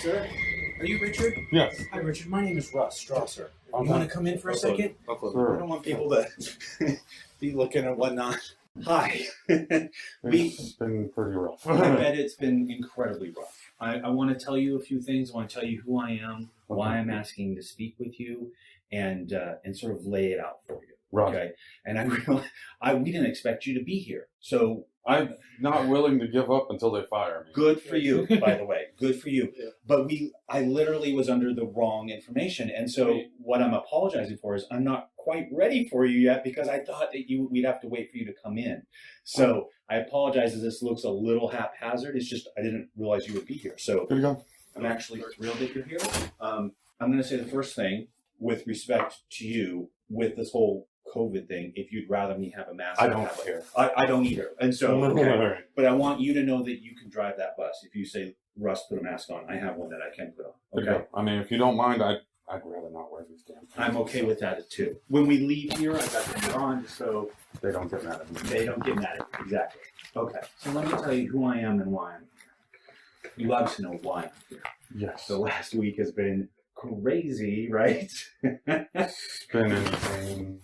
sir. Are you Richard? Yes. Hi, Richard. My name is Russ Strasser. You want to come in for a second? Sure. I don't want people to be looking at whatnot. Hi. It's been pretty rough. I bet it's been incredibly rough. I want to tell you a few things. I want to tell you who I am, why I'm asking to speak with you, and sort of lay it out for you. Right. Okay. And I realize we didn't expect you to be here. So I'm not willing to give up until they fire me. good for you, by the way. Good for you. Yeah. But I literally was under the wrong information. And so what I'm apologizing for is I'm not quite ready for you yet because I thought that we'd have to wait for you to come in. So I apologize if this looks a little haphazard. It's just I didn't realize you would be here. So Good to go. I'm actually thrilled that you're here. I'm going to say the first thing with respect to you with this whole COVID thing. If you'd rather me have a mask, I don't care. I don't either. And so, okay. All right. But I want you to know that you can drive that bus. If you say, Russ, put a mask on, I have one that I can put on. Good to Okay. go. I mean, if you don't mind, I'd rather not wear these damn things. I'm okay with that too. When we leave here, I got them on just so They don't get mad at me. they don't get mad at me. Exactly. Okay. So let me tell you who I am and why I'm here. You obviously know why I'm here. Yes. The last week has been crazy, right? It's been insane.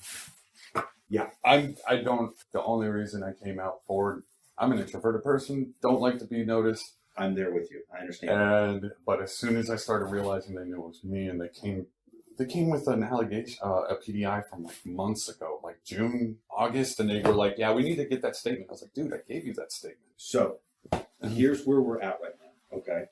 Yeah. The only reason I came out forward, I'm an introverted person, don't like to be noticed. I'm there with you. I understand. But as soon as I started realizing they knew it was me, and they came with an allegation, a PDI from like months ago, like June, August, and they were like, "Yeah, we need to get that statement." I was like, "Dude, I gave you that statement." So here's where we're at right now. Okay.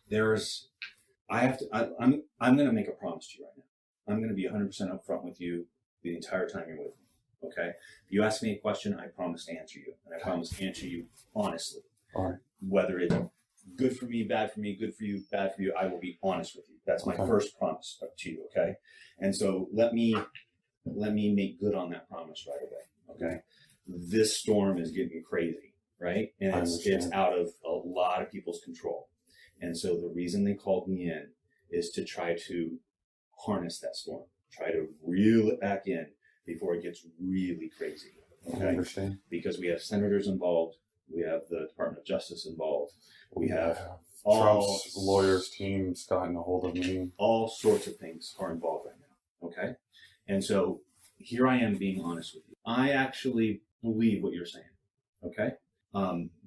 I'm going to make a promise to you right now. I'm going to be 100% upfront with you the entire time you're with me. Okay. If you ask me a question, I promise to answer you, and I promise to answer you honestly. All right. Whether it's good for me, bad for me, good for you, bad for you, I will be honest with you. That's my first promise to you. Okay. And so let me make good on that promise right away. Okay. This storm is getting crazy, right? And it's out of a lot of people's control. And so the reason they called me in is to try to harness that storm, try to reel it back in before it gets really crazy. Okay. I understand. Because we have senators involved, we have the Department of Justice involved, we have Trump's lawyers team's gotten a hold of me. All sorts of things are involved right now. Okay. And so here I am being honest with you. I actually believe what you're saying. Okay.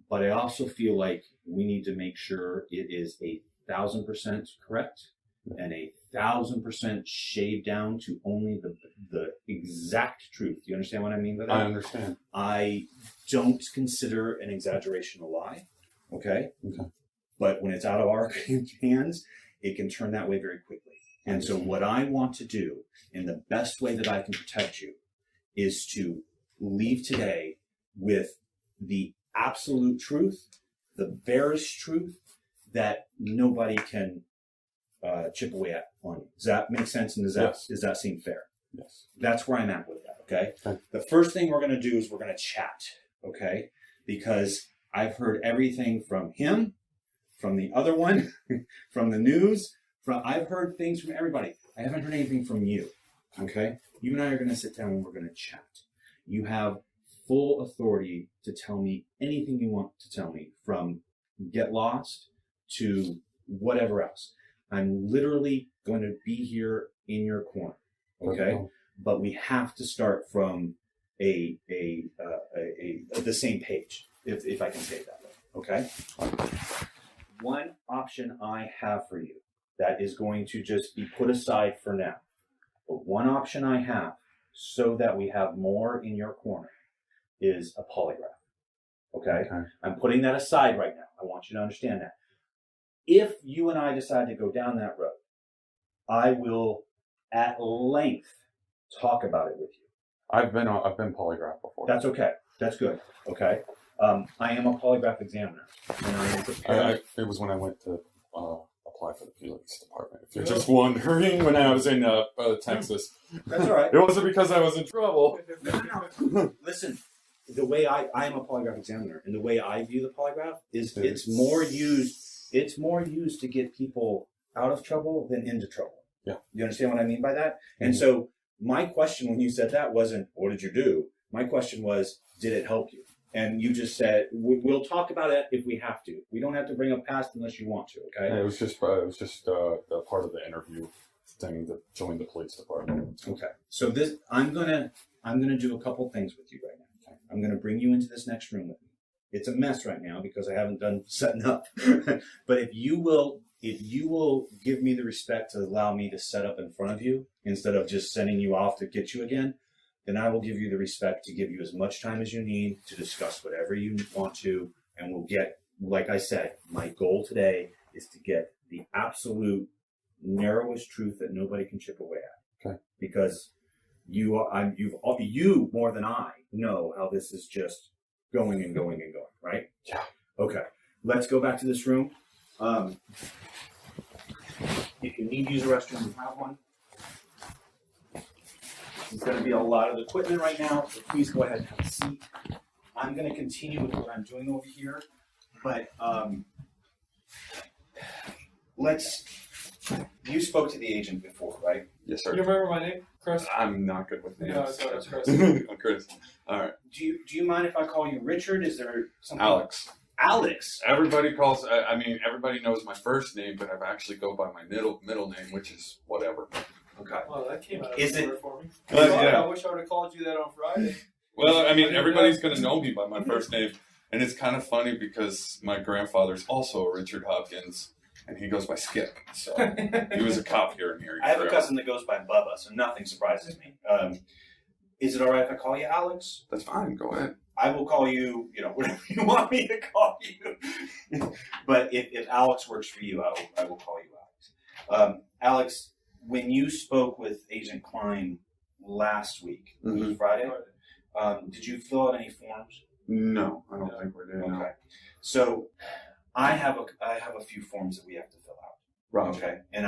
But I also feel like we need to make sure it is 1,000% correct and 1,000% shaved down to only the exact truth. Do you understand what I mean by that? I understand. I don't consider an exaggeration a lie. Okay. Okay. But when it's out of our hands, it can turn that way very quickly. And so what I want to do, in the best way that I can protect you, is to leave today with the absolute truth, the barest truth that nobody can chip away at on you. Does that make sense? And does that seem fair? Yes. That's where I'm at with that. Okay. Okay. The first thing we're going to do is we're going to chat. Okay. Because I've heard everything from him, from the other one, from the news. I've heard things from everybody. I haven't heard anything from you. Okay. You and I are going to sit down and we're going to chat. You have full authority to tell me anything you want to tell me, from get lost to whatever else. I'm literally going to be here in your corner. Okay. But we have to start from the same page, if I can say it that way. Okay. One option I have for you that is going to just be put aside for now. But one option I have, so that we have more in your corner, is a polygraph. Okay? I'm putting that aside right now. I want you to understand that. If you and I decide to go down that road, I will at length talk about it with you. I've been polygraphed before. That's okay. That's good. Okay. I am a polygraph examiner, and I am prepared. It was when I went to apply for the police department. If you're just wondering, when I was in Texas. That's all right. It wasn't because I was in trouble. No. Listen, the way I am a polygraph examiner, and the way I view the polygraph is it's more used to get people out of trouble than into trouble. Yeah. You understand what I mean by that? Mm-hmm. And so my question when you said that wasn't, what did you do? My question was, did it help you? And you just said, we'll talk about it if we have to. We don't have to bring up past unless you want to, okay? Yeah, it was just the part of the interview thing to join the police department. Okay. So I'm gonna do a couple things with you right now. Okay? I'm gonna bring you into this next room with me. It's a mess right now because I haven't done setting up. But if you will give me the respect to allow me to set up in front of you instead of just sending you off to get you again, then I will give you the respect to give you as much time as you need to discuss whatever you want to, and we'll get, like I said, my goal today is to get the absolute narrowest truth that nobody can chip away at. Okay. Because you more than I know how this is just going and going and going, right? Yeah. Okay. Let's go back to this room. If you need to use a restroom, you have one. There's going to be a lot of equipment right now, so please go ahead and have a seat. I'm going to continue with what I'm doing over here, but you spoke to the agent before, right? Yes, sir. You remember my name, Chris? I'm not good with names. No, it's Chris. I'm Chris. All right. Do you mind if I call you Richard? Is there something? Alex. Alex. Everybody calls. Everybody knows my first name, but I actually go by my middle name, which is whatever. Okay. Well, that came out of Is it- nowhere for me. Yeah. I wish I would have called you that on Friday. Well, everybody's going to know me by my first name. And it's kind of funny because my grandfather's also a Richard Hopkins, and he goes by Skip. So he was a cop here in Erie. I have a cousin that goes by Bubba, so nothing surprises me. Is it all right if I call you Alex? That's fine. Go ahead. I will call you, whatever you want me to call you. But if Alex works for you, I will call you Alex. Alex, when you spoke with Agent Klein last week, it was Friday, did you fill out any forms? No, I don't think we're doing Okay. So I have a few forms that we have to fill out. Right. Okay. And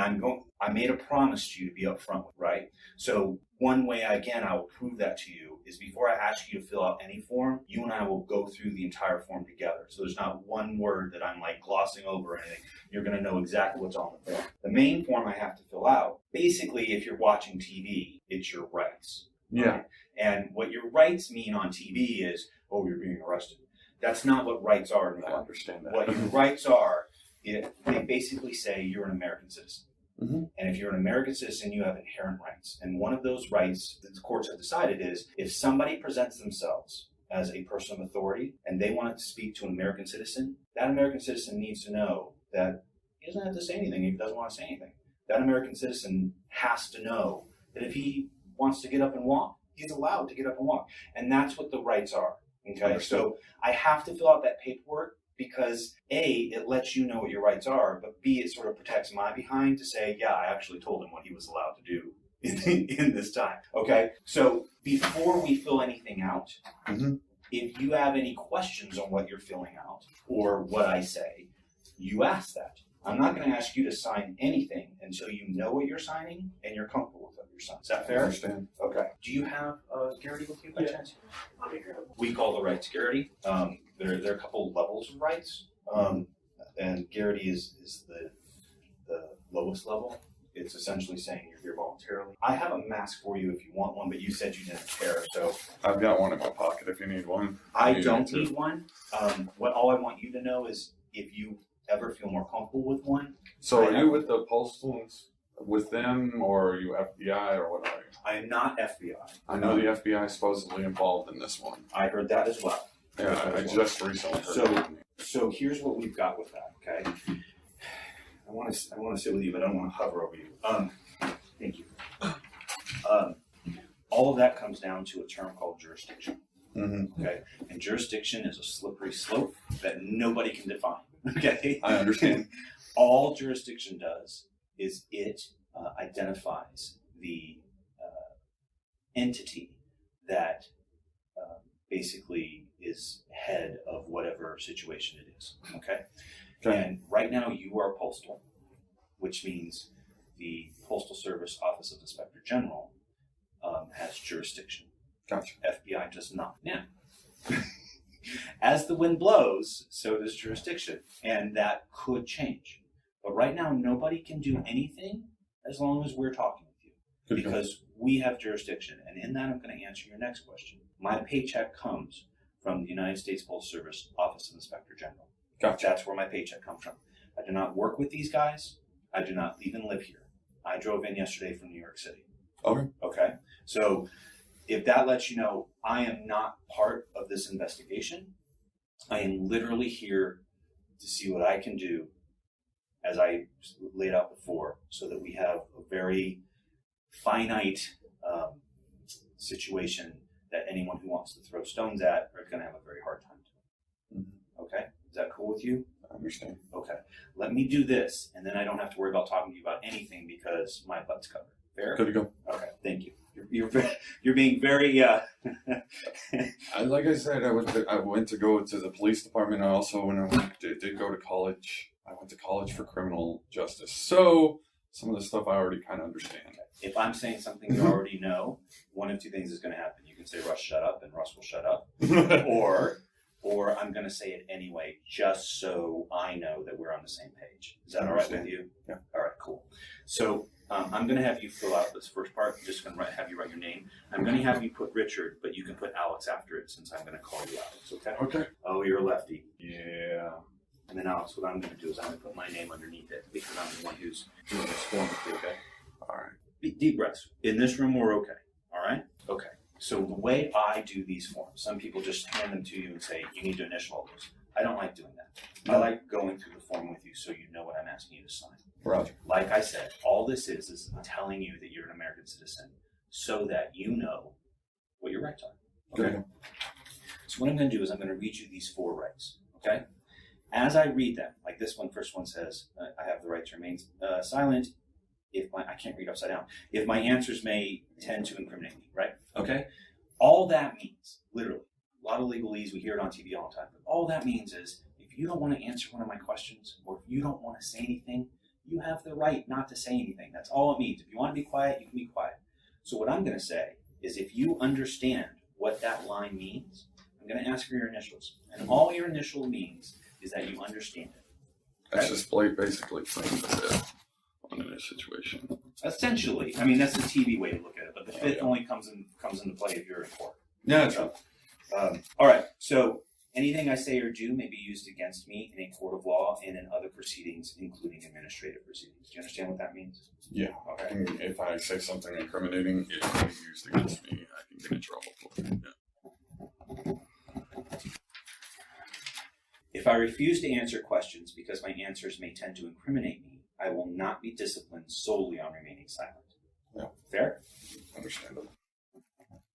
I made a promise to you to be upfront with, right? So one way, again, I will prove that to you is before I ask you to fill out any form, you and I will go through the entire form together. So there's not one word that I'm like glossing over or anything. You're going to know exactly what's on the form. The main form I have to fill out, basically, if you're watching TV, it's your rights. Yeah. Right? And what your rights mean on TV is, oh, you're being arrested. That's not what rights are. I understand that. What your rights are, they basically say you're an American citizen. Mm-hmm. And if you're an American citizen, you have inherent rights. And one of those rights that the courts have decided is if somebody presents themselves as a person of authority and they want to speak to an American citizen, that American citizen needs to know that he doesn't have to say anything if he doesn't want to say anything. That American citizen has to know that if he wants to get up and walk, he's allowed to get up and walk. And that's what the rights are. Okay, so I have to fill out that paperwork because A, it lets you know what your rights are, but B, it sort of protects my behind to say, yeah, I actually told him what he was allowed to do in this time. Okay, so before we fill anything out, if you have any questions on what you're filling out or what I say, you ask that. I'm not going to ask you to sign anything until you know what you're signing and you're comfortable with what you're signing. Is that fair? I understand. Okay. Do you have Garrity with you by Yeah. chance? We call the rights Garrity. There are a couple levels of rights, and Garrity is the lowest level. It's essentially saying you're here voluntarily. I have a mask for you if you want one, but you said you didn't care, so I've got one in my pocket if you need one. I don't need one. All I want you to know is if you ever feel more comfortable with one. So are you with the postals with them, or are you FBI, or what are you? I am not FBI. I know the FBI is supposedly involved in this one. I heard that as well. Yeah, I just recently heard So- that. So here's what we've got with that, okay? I want to sit with you, but I don't want to hover over you. Thank you. All of that comes down to a term called jurisdiction, okay? And jurisdiction is a slippery slope that nobody can define, okay? I understand. All jurisdiction does is it identifies the entity that basically is head of whatever situation it is, okay? And right now you are postal, which means the Postal Service Office of Inspector General has jurisdiction. Gotcha. FBI does not. Now, as the wind blows, so does jurisdiction, and that could change. But right now, nobody can do anything as long as we're talking with you, because we have jurisdiction. And in that, I'm going to answer your next question. My paycheck comes from the United States Postal Service Office of Inspector General. Gotcha. That's where my paycheck comes from. I do not work with these guys. I do not even live here. I drove in yesterday from New York City. Okay. Okay. So if that lets you know, I am not part of this investigation. I am literally here to see what I can do, as I laid out before, so that we have a very finite situation that anyone who wants to throw stones at are going to have a very hard time doing. Okay? Is that cool with you? I understand. Okay. Let me do this, and then I don't have to worry about talking to you about anything because my butt's covered. Fair? Good to go. Okay. Thank you. You're being very. Like I said, I went to go to the police department. I also, when I did go to college, I went to college for criminal justice. So some of the stuff I already kind of understand. If I'm saying something you already know, one of two things is going to happen. You can say, Russ, shut up, and Russ will shut up. or I'm going to say it anyway, just so I know that we're on the same page. Is that all right with you? Yeah. All right, cool. So I'm going to have you fill out this first part. I'm just going to have you write your name. I'm going to have you put Richard, but you can put Alex after it since I'm going to call you Alex, okay? Okay. Oh, you're a lefty. Yeah. And then Alex, what I'm going to do is I'm going to put my name underneath it because I'm the one who's doing this form with you, okay? All right. Deep breaths. In this room, we're okay. All right? Okay. So the way I do these forms, some people just hand them to you and say, you need to initial all those. I don't like doing that. I like going through the form with you so you know what I'm asking you to sign. Roger. Like I said, all this is telling you that you're an American citizen so that you know what your rights are. Okay? Good. So what I'm going to do is I'm going to read you these 4 rights. Okay? As I read them, like this one, first one says, I have the right to remain silent I can't read upside down, if my answers may tend to incriminate me, right? Okay? All that means, literally, a lot of legalese, we hear it on TV all the time, but all that means is if you don't want to answer one of my questions or if you don't want to say anything, you have the right not to say anything. That's all it means. If you want to be quiet, you can be quiet. So what I'm going to say is if you understand what that line means, I'm going to ask for your initials. And all your initial means is that you understand it. That's just basically playing the fifth in this situation. Essentially, I mean that's the TV way to look at it, but the fifth only comes into play if you're in court. Yeah, that's right. All right. So anything I say or do may be used against me in a court of law and in other proceedings, including administrative proceedings. Do you understand what that means? Yeah. Okay. And if I say something incriminating, it can be used against me. I can get in trouble for it. Yeah. If I refuse to answer questions because my answers may tend to incriminate me, I will not be disciplined solely on remaining silent. Yeah. Fair? Understandable.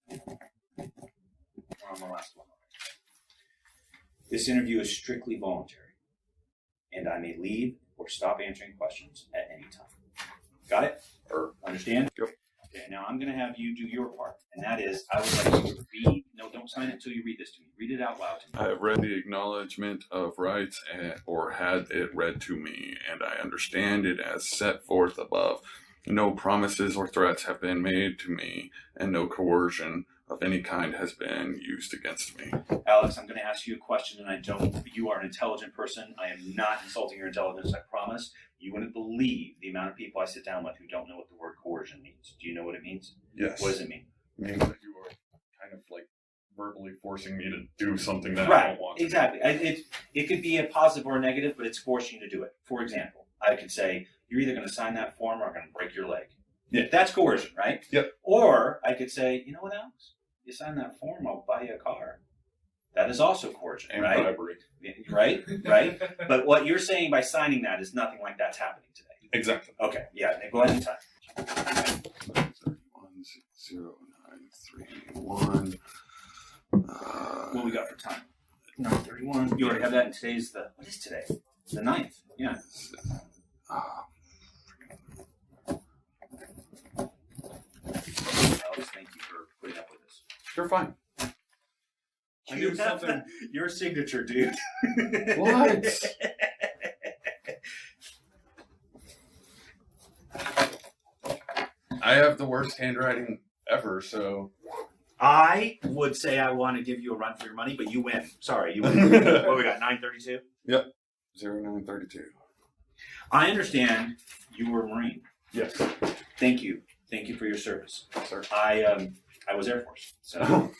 We're on the last one. This interview is strictly voluntary, and I may leave or stop answering questions at any time. Got it? Understand? Yep. Okay, now I'm going to have you do your part, and that is I would like you to read. No, don't sign it until you read this to me. Read it out loud to me. I have read the acknowledgement of rights or had it read to me, and I understand it as set forth above. No promises or threats have been made to me, and no coercion of any kind has been used against me. Alex, I'm going to ask you a question, and you are an intelligent person. I am not insulting your intelligence, I promise. You wouldn't believe the amount of people I sit down with who don't know what the word coercion means. Do you know what it means? Yes. What does it mean? It means that you are kind of like verbally forcing me to do something that I Right, don't want to. exactly. It could be a positive or a negative, but it's forcing you to do it. For example, I could say, you're either going to sign that form or I'm going to break your leg. Yeah. That's coercion, right? Yep. Or I could say, you know what, Alex? You sign that form, I'll buy you a car. That is also coercion, And right? bribery. Right? Right? But what you're saying by signing that is nothing like that's happening today. Exactly. Okay, yeah, go ahead and type. 310931. What we got for time? 9:31. You already have that, and what is today? The 9th. Yeah. Alex, thank you for putting up with us. You're fine. I knew something. Your signature, dude. What? I have the worst handwriting ever, so. I would say I want to give you a run for your money, but you win. Sorry, you win. What we got? 9:32. Yep. 0932. I understand you were a Marine. Yes. Thank you. Thank you for your service. Sir. I was Air Force, so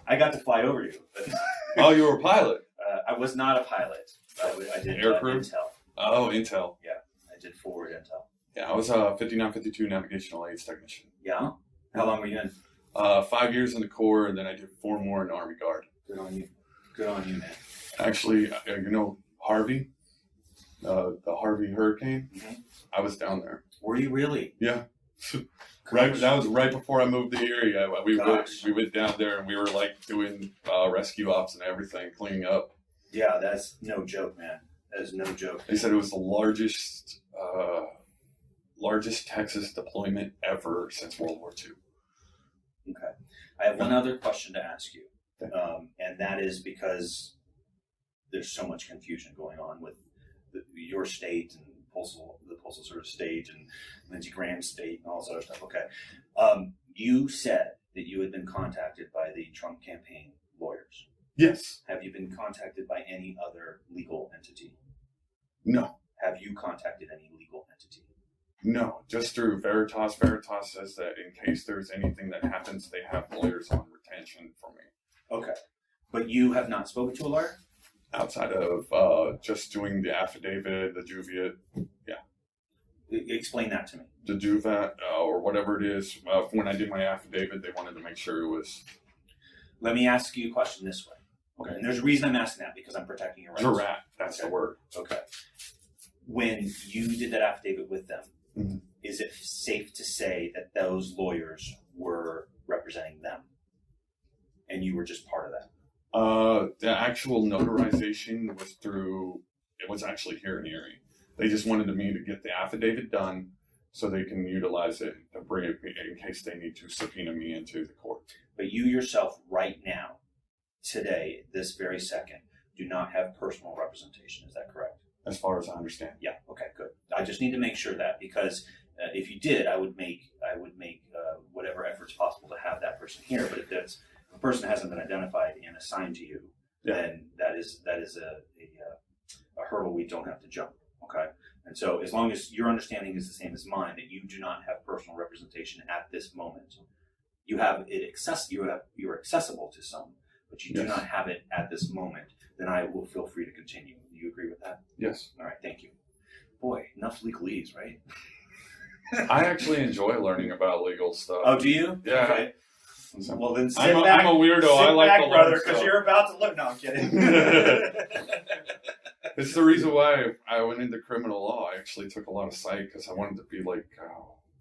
I got to fly over you. But Oh, you were a pilot. I was not a pilot. I did Aircrew? Intel. Oh, Intel. I did forward Intel. Yeah, I was a 5952 navigational aids technician. Yeah? How long were you in? 5 years in the Corps, and then I did 4 more in the Army Guard. Good on you. Good on you, man. Actually, you know Harvey, the Harvey hurricane. Mhm. I was down there. Were you really? Yeah, right. That was right before I moved to Erie. Gosh. We went down there and we were like doing rescue ops and everything, cleaning up. Yeah, that's no joke, man. That is no joke. They said it was the largest Texas deployment ever since World War II. Okay. I have one other question to ask you. Okay. And that is because there's so much confusion going on with your state and the Postal Service state and Lindsey Graham's state and all this other stuff. Okay. You said that you had been contacted by the Trump campaign lawyers. Yes. Have you been contacted by any other legal entity? No. Have you contacted any legal entity? No. Just through Veritas. Veritas says that in case there's anything that happens, they have lawyers on retention for me. Okay. But you have not spoken to a lawyer? Outside of just doing the affidavit, the juviet, Explain that to me. the juvat, or whatever it is. When I did my affidavit, they wanted to make sure it was Let me ask you a question this way. Okay. And there's a reason I'm asking that because I'm protecting your rights. jurat. That's Okay. the word. Okay. When you did that affidavit with them, Mhm. is it safe to say that those lawyers were representing them and you were just part of that? The actual notarization was actually here in Erie. They just wanted me to get the affidavit done so they can utilize it to bring it in case they need to subpoena me into the court. But you yourself right now, today, this very second, do not have personal representation. Is that correct? As far as I understand. Yeah. Okay. Good. I just need to make sure that because if you did, I would make whatever efforts possible to have that person here. But if a person hasn't been identified and assigned to you, then that is a hurdle we don't have to jump. Okay. And so as long as your understanding is the same as mine, that you do not have personal representation at this moment, you are accessible to some, but you do not have it at this moment, then I will feel free to continue. Do you agree with that? Yes. All right, thank you. Boy, enough legalese, right? I actually enjoy learning about legal stuff. Oh, do you? Yeah. Okay. So- Well, then sit I'm back. a weirdo. Sit I like back, to learn brother, because stuff. you're about to look. No, I'm kidding. It's the reason why I went into criminal law. I actually took a lot of psych because I wanted to be like,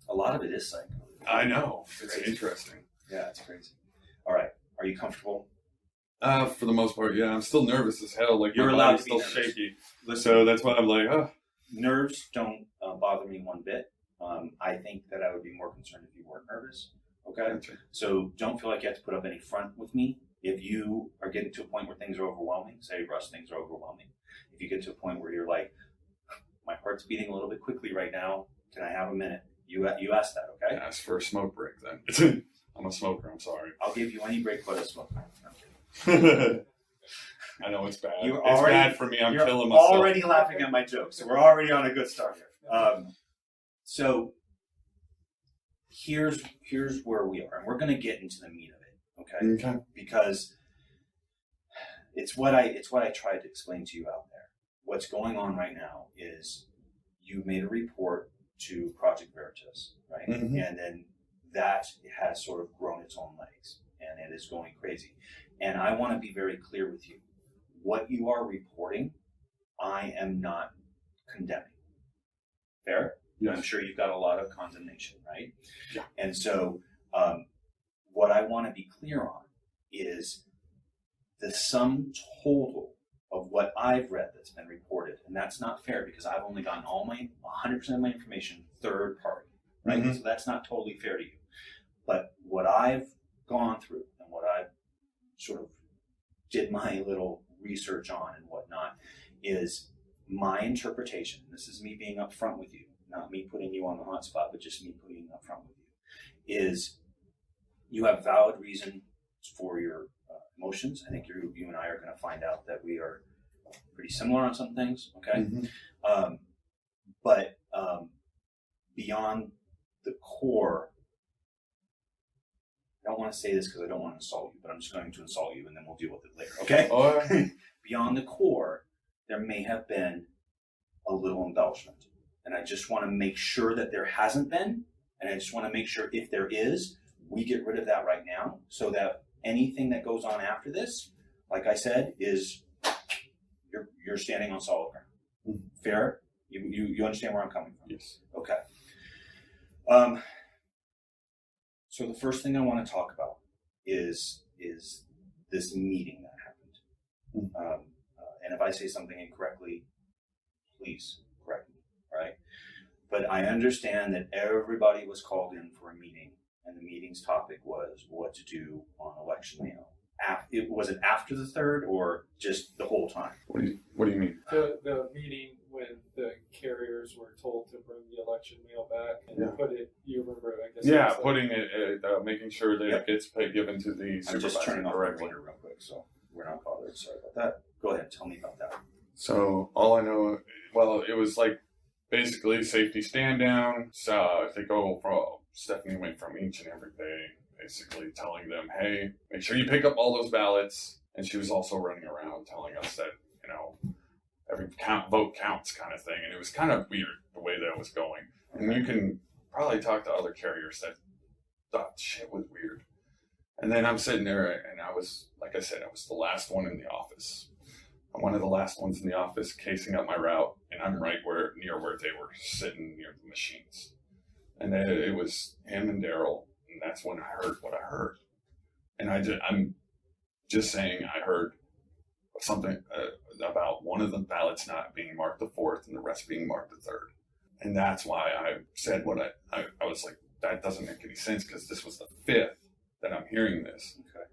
A lot of it is psych. I know. It's Crazy. interesting. Yeah, it's crazy. All right, are you comfortable? For the most part, yeah. I'm still nervous as hell. Like, You're my allowed body's to be still nervous. shaky. Listen, So that's why I'm like, nerves don't bother me one bit. I think that I would be more concerned if you weren't nervous. Okay? Gotcha. So don't feel like you have to put up any front with me. If you are getting to a point where things are overwhelming, say, Russ, things are overwhelming. If you get to a point where you're like, my heart's beating a little bit quickly right now, can I have a minute? You ask that, okay? Ask for a smoke break then. I'm a smoker, I'm sorry. I'll give you any break but a smoke. I know it's bad. You're It's already- bad for me. I'm You're killing myself. already laughing at my jokes, so we're already on a good start here. So here's where we are, and we're going to get into the meat of it, okay? Okay. Because it's what I tried to explain to you out there. What's going on right now is you made a report to Project Veritas, right? Mhm. And then that has sort of grown its own legs, and it is going crazy. And I want to be very clear with you. What you are reporting, I am not condemning. Fair? Yes. I'm sure you've got a lot of condemnation, right? Yeah. And so what I want to be clear on is the sum total of what I've read that's been reported. And that's not fair because I've only gotten 100% of my information third party, right? Mhm. So that's not totally fair to you. But what I've gone through and what I've sort of did my little research on and whatnot is my interpretation. This is me being upfront with you, not me putting you on the hot spot, but just me being upfront with you, is you have valid reason for your emotions. I think you and I are going to find out that we are pretty similar on some things, okay? Mhm. But beyond the core don't want to say this because I don't want to insult you, but I'm just going to insult you and then we'll deal with it later, okay? Or Beyond the core, there may have been a little embellishment. And I just want to make sure that there hasn't been. And I just want to make sure if there is, we get rid of that right now so that anything that goes on after this, like I said, is you're standing on solid ground. Fair? You understand where I'm coming from? yes. Okay. So the first thing I want to talk about is this meeting that happened. And if I say something incorrectly, please correct me, right? But I understand that everybody was called in for a meeting, and the meeting's topic was what to do on election mail. Was it after the 3rd or just the whole time? What do you mean? The meeting when the carriers were told to bring the election mail back and put it, you remember, I guess. Yeah, it was putting it, making sure that it gets given to the I'm supervisor just turning off the correctly. recorder real quick, so we're not bothered. Sorry about that. Go ahead, tell me about that. So all I know, well, it was like basically safety stand down. So they go from, Stephanie went from each and every day, basically telling them, hey, make sure you pick up all those ballots. And she was also running around telling us that, you know, every vote counts kind of thing. And it was kind of weird the way that was going. And you can probably talk to other carriers that thought shit was weird. And then I'm sitting there and I was, like I said, I was the last one in the office. I'm one of the last ones in the office casing up my route. And I'm right near where they were sitting near the machines. And then it was him and Daryl. And that's when I heard what I heard. And I'm just saying I heard something about one of the ballots not being marked the 4th and the rest being marked the 3rd. And that's why I said what I was like, that doesn't make any sense because this was the 5th that I'm hearing this. Okay.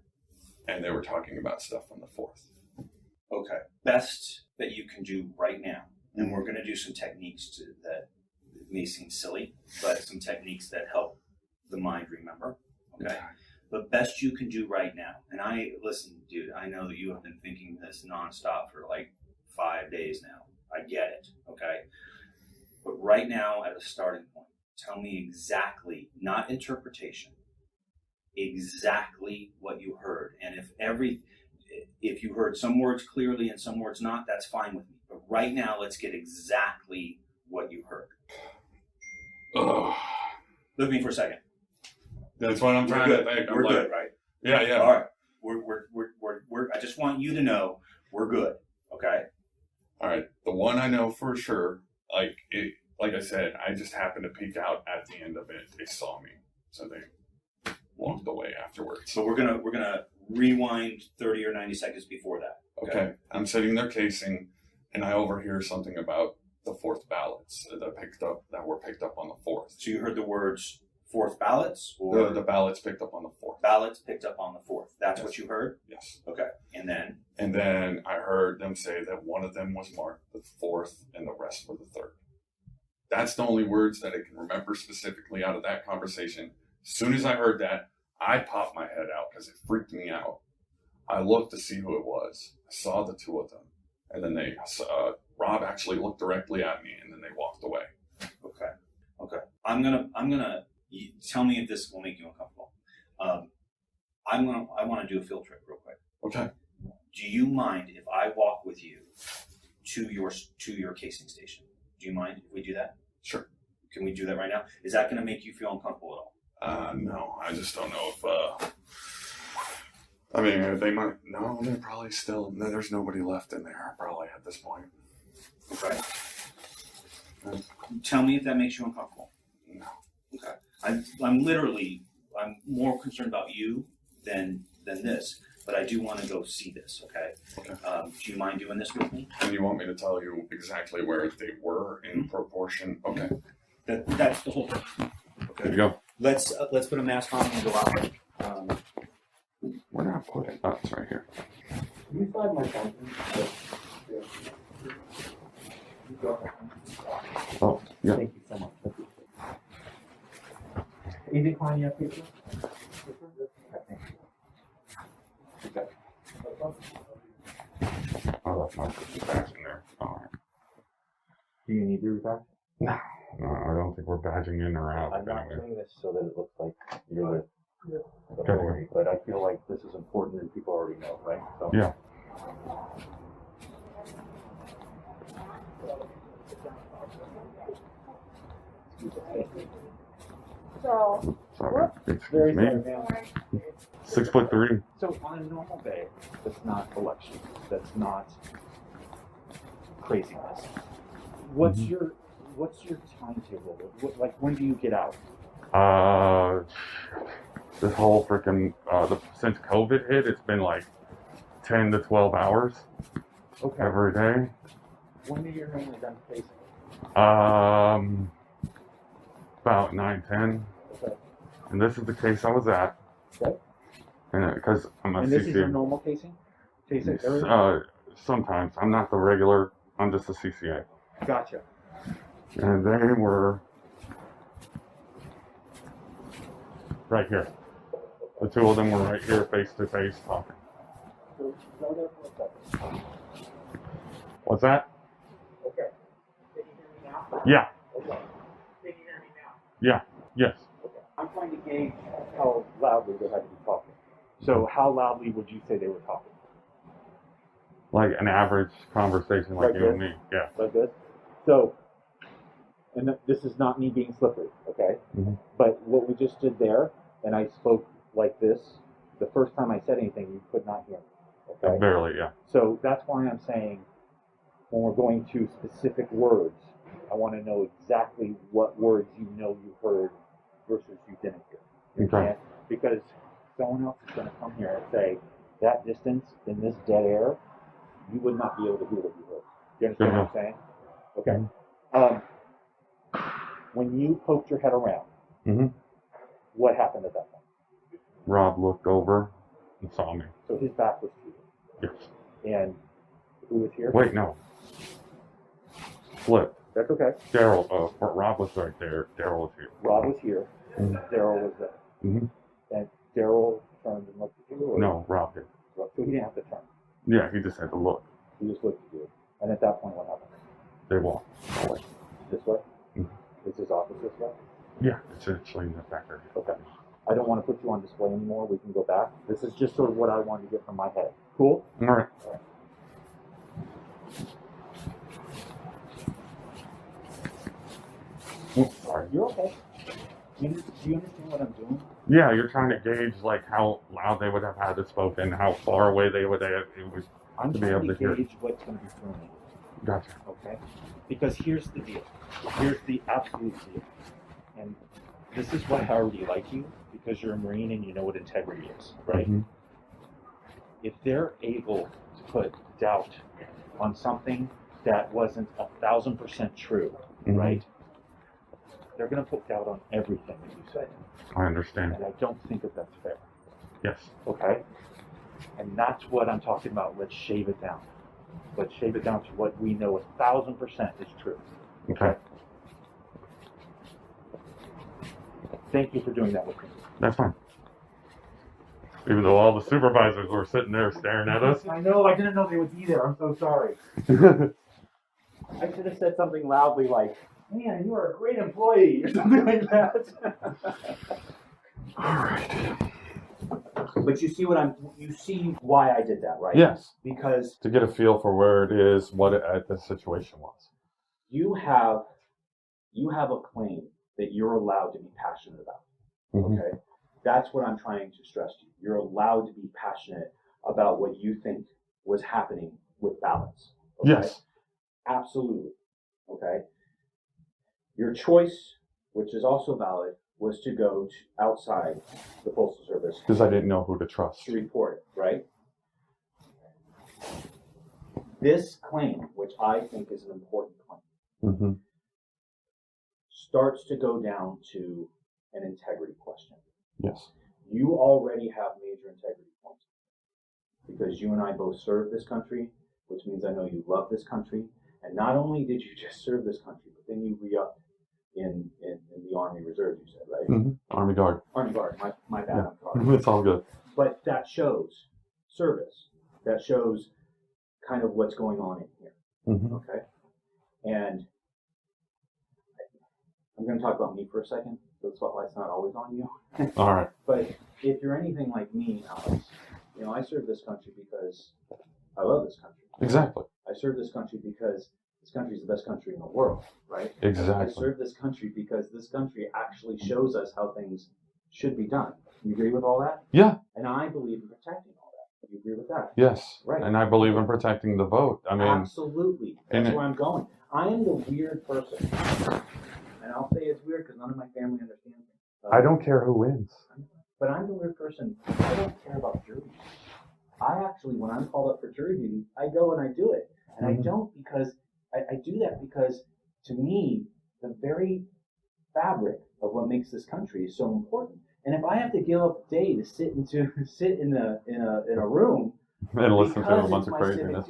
And they were talking about stuff on the 4th. Okay. Best that you can do right now, and we're going to do some techniques that may seem silly, but some techniques that help the mind remember. Okay. But best you can do right now. And listen, dude, I know that you have been thinking this nonstop for like 5 days now. I get it. Okay. But right now, at a starting point, tell me exactly, not interpretation, exactly what you heard. And if you heard some words clearly and some words not, that's fine with me. But right now, let's get exactly what you heard. Ugh. Look at me for a second. That's what I'm trying to think. We're good, right? Yeah, yeah. All right. We're I just want you to know we're good. Okay. All right. The one I know for sure, like I said, I just happened to peek out at the end of it. They saw me, so they walked away afterwards. So we're gonna rewind 30 or 90 seconds before that. Okay. I'm sitting there casing, and I overhear something about the 4th ballots that were picked up on the 4th. So you heard the words 4th ballots, or The ballots picked up on the 4th. ballots picked up on the 4th. That's Yes. what you heard? Yes. Okay. And then I heard them say that one of them was marked the 4th and the rest were the 3rd. That's the only words that I can remember specifically out of that conversation. As soon as I heard that, I popped my head out because it freaked me out. I looked to see who it was. I saw the two of them. And then Rob actually looked directly at me and then they walked away. Okay. You tell me if this will make you uncomfortable. I want to do a field trip real quick. Okay. Do you mind if I walk with you to your casing station? Do you mind if we do that? Sure. Can we do that right now? Is that going to make you feel uncomfortable at all? No, I just don't know if, I mean, they might, no, they're probably still, no, there's nobody left in there probably at this point. Okay. Tell me if that makes you uncomfortable. No. Okay. I'm more concerned about you than this, but I do want to go see this, okay? Okay. Do you mind doing this with me? And you want me to tell you exactly where they were in proportion? Okay. That's the whole thing. There Okay. you go. Let's put a mask on and go out. We're not putting, oh, it's right here. Can you slide my phone? Oh, yeah. Thank you so much. Easy climbing up here. Oh, that's my badge in there. All right. Do you need your back? No, I don't think we're badging in or out. I'm not anyway. doing this so that it looks like you're the story, but I feel like this is important and people already know, right? So Yeah. So, Sorry. very Excuse me. sorry, ma'am. 6'3". So on a normal day, that's not election, that's not craziness. What's Mhm. your timetable? Like when do you get out? This whole freaking since COVID hit, it's been like 10 to 12 hours Okay. every day. When are you normally done facing? About 9:10, Okay. and this is the case I was at. Okay. And because I'm a And this is your CCA. normal casing? Casing area? Sometimes I'm not the regular. I'm just a CCA. Gotcha. And they were right here. The two of them were right here, face to face, talking. So go there for a second. What's that? Okay. Can you hear me now? Yeah. Okay. Can you hear me now? Yeah. Yes. Okay. I'm trying to gauge how loudly they had to be talking. So how loudly would you say they were talking? Like an average conversation like Like you and this? me. Yeah. Like this? So, and this is not me being slippery, okay? Mhm. But what we just did there, and I spoke like this, the first time I said anything, you could not hear me, okay? Barely, yeah. So that's why I'm saying when we're going to specific words, I want to know exactly what words you heard versus you didn't hear. You Okay. can't, because someone else is going to come here and say, that distance in this dead air, you would not be able to hear what you heard. You understand what I'm saying? Okay. When you poked your head around, Mhm. what happened at that point? Rob looked over and saw me. So his back was to you. Yes. And who was here? Wait, no. Flip. That's okay. Daryl. Rob was right there. Daryl was here. Rob was here. Mhm. Daryl was there. Mhm. And Daryl turned and looked at you? Or No, Rob did. So he didn't have to turn. Yeah, he just had to look. He just looked at you. And at that point, what happened? They walked. Away. This way? Mhm. Is his office this way? Yeah, it's actually in the back area. Okay. I don't want to put you on display anymore. We can go back. This is just sort of what I wanted to get from my head. Cool? All right. Oops, sorry. You're okay. Do you understand what I'm doing? Yeah, you're trying to gauge like how loud they would have had to spoke and how far away they would have. It was I'm to be trying able to to hear. gauge what's going to be thrown in. Gotcha. Okay? Because here's the deal. Here's the absolute deal. And this is why I already like you, because you're a Marine and you know what integrity is, right? Mhm. If they're able to put doubt on something that wasn't 1,000% true, Mhm. right? They're going to put doubt on everything that you say. I understand. And I don't think that that's fair. Yes. Okay? And that's what I'm talking about. Let's shave it down. Let's shave it down to what we know 1,000% is true. Okay. Thank you for doing that with me. That's fine. Even though all the supervisors were sitting there staring at us. I know, I didn't know they would be there. I'm so sorry. I should have said something loudly like, man, you are a great employee, or something like that. All right. But you see why I did that, right? Yes. Because To get a feel for where it is, what the situation was. you have a claim that you're allowed to be passionate about. Mhm. Okay? That's what I'm trying to stress to you. You're allowed to be passionate about what you think was happening with ballots. Okay? Yes. Absolutely. Okay? Your choice, which is also valid, was to go outside the Postal Service Because I didn't know who to trust. to report it, right? This claim, which I think is an important claim, Mm-hmm. starts to go down to an integrity question. Yes. You already have major integrity points because you and I both serve this country, which means I know you love this country. And not only did you just serve this country, but then you re-upped in the Army Reserve, you said, right? Mm-hmm. Army Guard. Army Guard, my bad, Yeah. I'm sorry. It's all good. But that shows service. That shows kind of what's going on in here, Mm-hmm. okay? And I'm we're going to talk about me for a second. So the spotlight's not always on you. All right. But if you're anything like me, Alex, I serve this country because I love this country. Exactly. I serve this country because this country is the best country in the world, right? Exactly. I serve this country because this country actually shows us how things should be done. You agree with all that? Yeah. And I believe in protecting all that. You agree with that? Yes. Right. And I believe in protecting the vote. I mean, absolutely. That's where I'm going. I am the weird person. And I'll say it's weird because none of my family understands me. I don't care who wins. But I'm the weird person. I don't care about jury duty. I actually, when I'm called up for jury duty, I go and I do it. And I don't because, I do that because, to me, the very fabric of what makes this country is so important. And if I have to give up a day to sit in a room And listen to a because bunch it's of my craziness.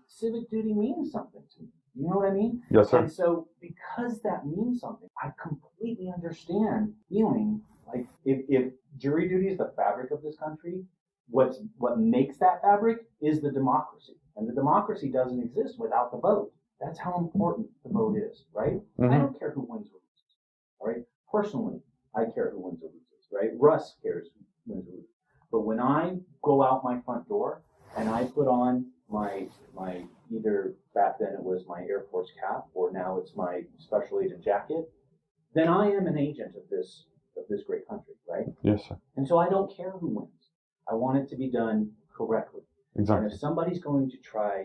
civic duty means something to me. You know what I mean? Yes, sir. And so because that means something, I completely understand feeling like if jury duty is the fabric of this country, what makes that fabric is the democracy. And the democracy doesn't exist without the vote. That's how important the vote is, right? Mm-hmm. I don't care who wins or loses, all right? Personally, I care who wins or loses, right? Russ cares who wins or loses. But when I go out my front door and I put on my either back then it was my Air Force cap or now it's my special agent jacket, then I am an agent of this great country, right? Yes, sir. And so I don't care who wins. I want it to be done correctly. Exactly. And if somebody's going to try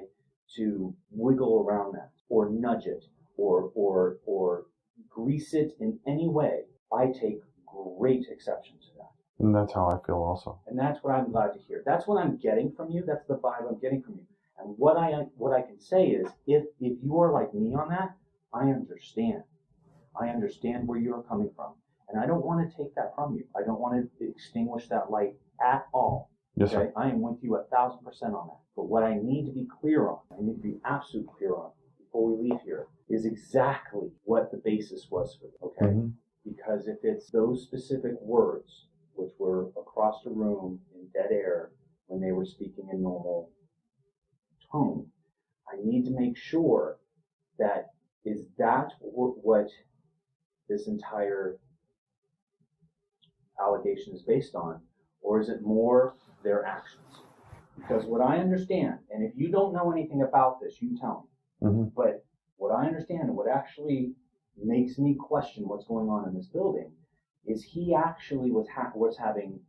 to wiggle around that or nudge it or grease it in any way, I take great exception to that. And that's how I feel also. And that's what I'm glad to hear. That's what I'm getting from you. That's the vibe I'm getting from you. And what I can say is, if you are like me on that, I understand. I understand where you're coming from. And I don't want to take that from you. I don't want to extinguish that light at all. Yes, sir. Okay? I am with you 1,000% on that. But what I need to be clear on, I need to be absolutely clear on before we leave here, is exactly what the basis was for it. Okay? Mm-hmm. Because if it's those specific words, which were across the room in dead air when they were speaking in normal tone, I need to make sure that is that what this entire allegation is based on, or is it more their actions? Because what I understand, and if you don't know anything about this, you tell me, but what I understand and what actually makes me question what's going on in this building is he actually was having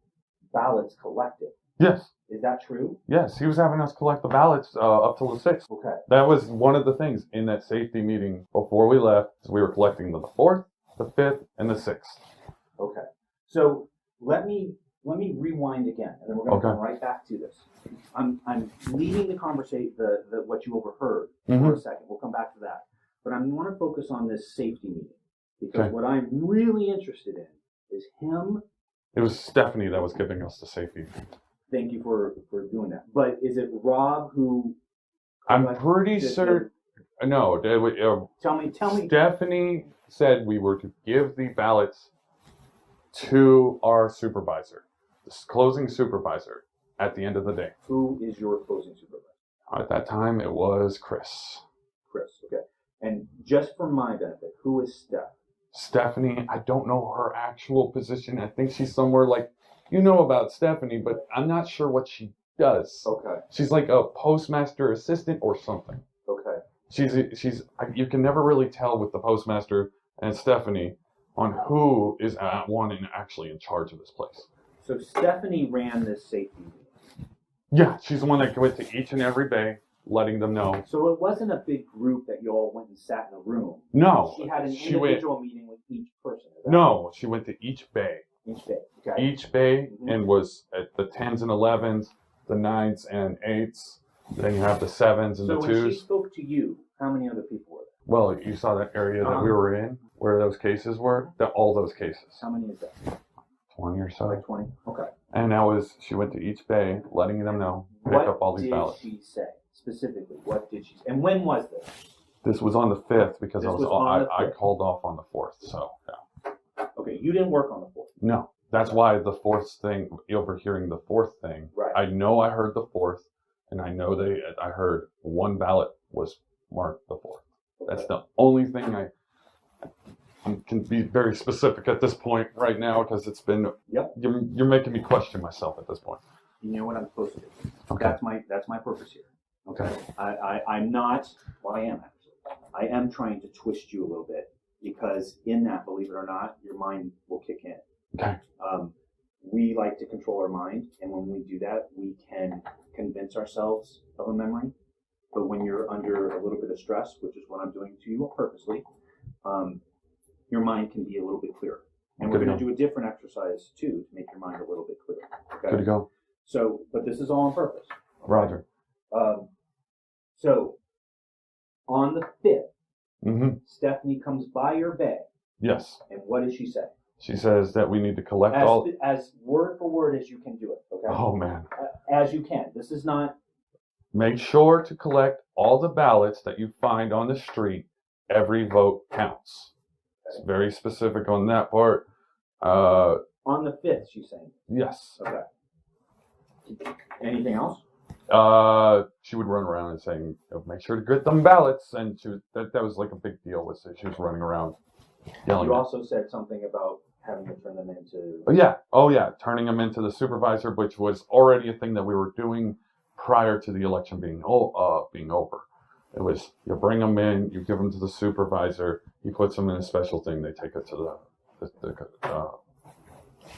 ballots collected. Yes. Is that true? Yes, he was having us collect the ballots up till the 6th. Okay. That was one of the things in that safety meeting before we left. We were collecting the 4th, the 5th, and the 6th. Okay. So let me rewind again, and then we're going to come right back to this. I'm leaving the conversation, the what you overheard for a second. We'll come back to that. But I want to focus on this safety meeting because what I'm really interested in is him. It was Stephanie that was giving us the safety. Thank you for doing that. But is it Rob who? I'm pretty certain. No, tell me. Stephanie said we were to give the ballots to our supervisor, the closing supervisor, at the end of the day. Who is your closing supervisor? At that time, it was Chris. Chris, okay. And just for my benefit, who is Steph? Stephanie, I don't know her actual position. I think she's somewhere like, you know about Stephanie, but I'm not sure what she does. Okay. She's like a postmaster assistant or something. Okay. She's you can never really tell with the postmaster and Stephanie on who is one and actually in charge of this place. So Stephanie ran this safety meeting. Yeah, she's the one that went to each and every bay, letting them know. So it wasn't a big group that you all went and sat in a room. No. She had an individual meeting with each person. No, she went to each bay. Each bay. Okay. Each bay and was at the 10s and 11s, the 9s and 8s. Then you have the 7s and the 2s. So when she spoke to you, how many other people were there? Well, you saw that area that we were in, where those cases were. All those cases. How many is that? 20 or so. Like 20. Okay. And she went to each bay, letting them know, pick up all these ballots. What did she say specifically? What did she say? And when was this? This was on the 5th because I called off on the 4th. So yeah. Okay, you didn't work on the 4th. No, that's why the 4th thing. Overhearing the 4th thing. Right. I know I heard the 4th, and I know I heard one ballot was marked the 4th. Okay. That's the only thing can be very specific at this point right now because it's been. Yep. You're making me question myself at this point. You know what I'm supposed to do. Okay. That's my purpose here. Okay. I'm not. Well, I am actually. I am trying to twist you a little bit because in that, believe it or not, your mind will kick in. Okay. We like to control our mind, and when we do that, we can convince ourselves of a memory. But when you're under a little bit of stress, which is what I'm doing to you purposely, your mind can be a little bit clearer. And we're going to do a different exercise too to make your mind a little bit clearer. Okay? Good to go. So, but this is all on purpose. Roger. So, on the 5th, Mm-hmm. Stephanie comes by your bed, Yes. and what does she say? She says that we need to collect all. As word for word as you can do it, okay? Oh man. As you can. This is not. Make sure to collect all the ballots that you find on the street. Every vote counts. It's very specific on that part. On the 5th, she's saying. Yes. Okay. Anything else? She would run around and saying, make sure to get them ballots. And that was like a big deal. She was running around yelling. You also said something about having to turn them into. Oh yeah. Turning them into the supervisor, which was already a thing that we were doing prior to the election being over. It was, you bring them in, you give them to the supervisor, he puts them in a special thing, they take it to the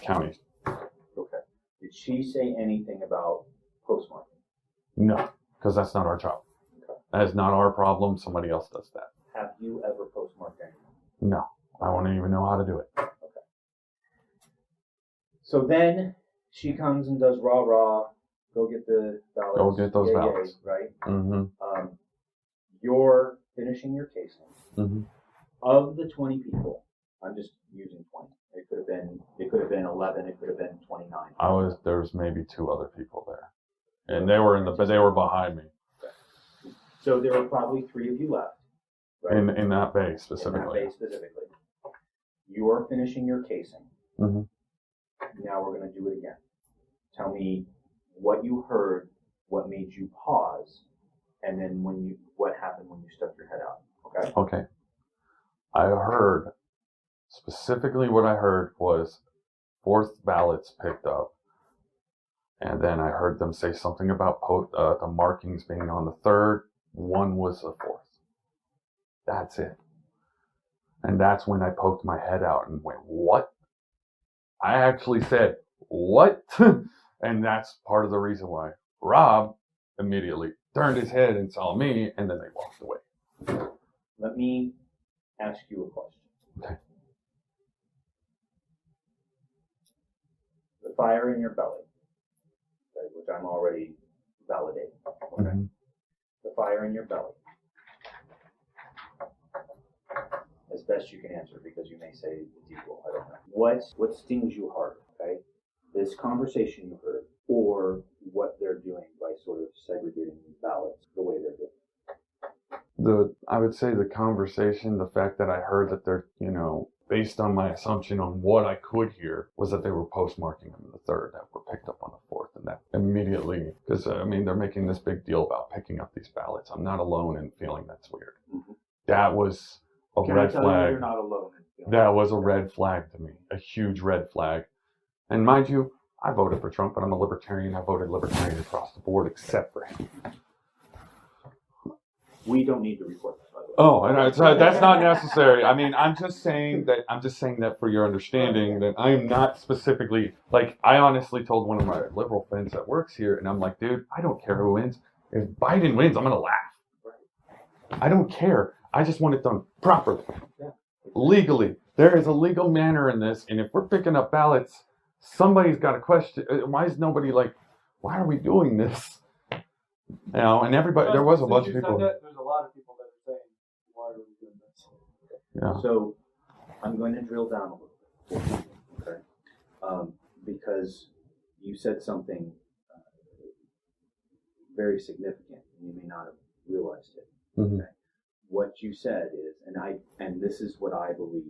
county. Okay. Did she say anything about postmarking? No, because that's not our job. Okay. That is not our problem. Somebody else does that. Have you ever postmarked anything? No, I won't even know how to do it. Okay. So then she comes and does rah, go get the ballots. Go get those ballots. Right? Mm-hmm. You're finishing your casing. Mm-hmm. Of the 20 people, I'm just using 20. It could have been 11. It could have been 29. There was maybe 2 other people there, and they were behind me. Okay. So there were probably 3 of you left. Right? In that bay specifically. In that bay specifically. You are finishing your casing. Mm-hmm. Now we're going to do it again. Tell me what you heard, what made you pause, and then what happened when you stuck your head out. Okay? Okay. I heard, specifically what I heard was 4th ballots picked up. And then I heard them say something about the markings being on the 3rd. 1 was the 4th. That's it. And that's when I poked my head out and went, what? I actually said, what? And that's part of the reason why Rob immediately turned his head and saw me, and then they walked away. Let me ask you a question. Okay. The fire in your belly, okay, which I'm already validating. Okay. Mm-hmm. The fire in your belly. As best you can answer, because you may say it's equal. I don't know. What stings you harder? Okay, this conversation you heard, or what they're doing by sort of segregating ballots the way they're doing. I would say the conversation, the fact that I heard that they're, based on my assumption on what I could hear, was that they were postmarking them in the 3rd that were picked up on the 4th, and that immediately, because they're making this big deal about picking up these ballots. I'm not alone in feeling that's weird. Mm-hmm. That was a red flag. You're not alone. That was a red flag to me, a huge red flag. And mind you, I voted for Trump, but I'm a libertarian. I voted libertarian across the board, except for him. We don't need to report this, by the way. Oh, and that's not necessary. I'm just saying that for your understanding, that I'm not specifically, I honestly told one of my liberal friends that works here, and I'm like, dude, I don't care who wins. If Biden wins, I'm going to laugh. I don't care. I just want it done properly. Yeah. Legally. There is a legal manner in this, and if we're picking up ballots, somebody's got a question. Why is nobody why are we doing this? And everybody, there was a bunch of people. There's a lot of people that are saying, why are we doing this? Yeah. So I'm going to drill down a little bit, okay? Because you said something very significant, and you may not have realized it. Mm-hmm. Okay? What you said is, and this is what I believe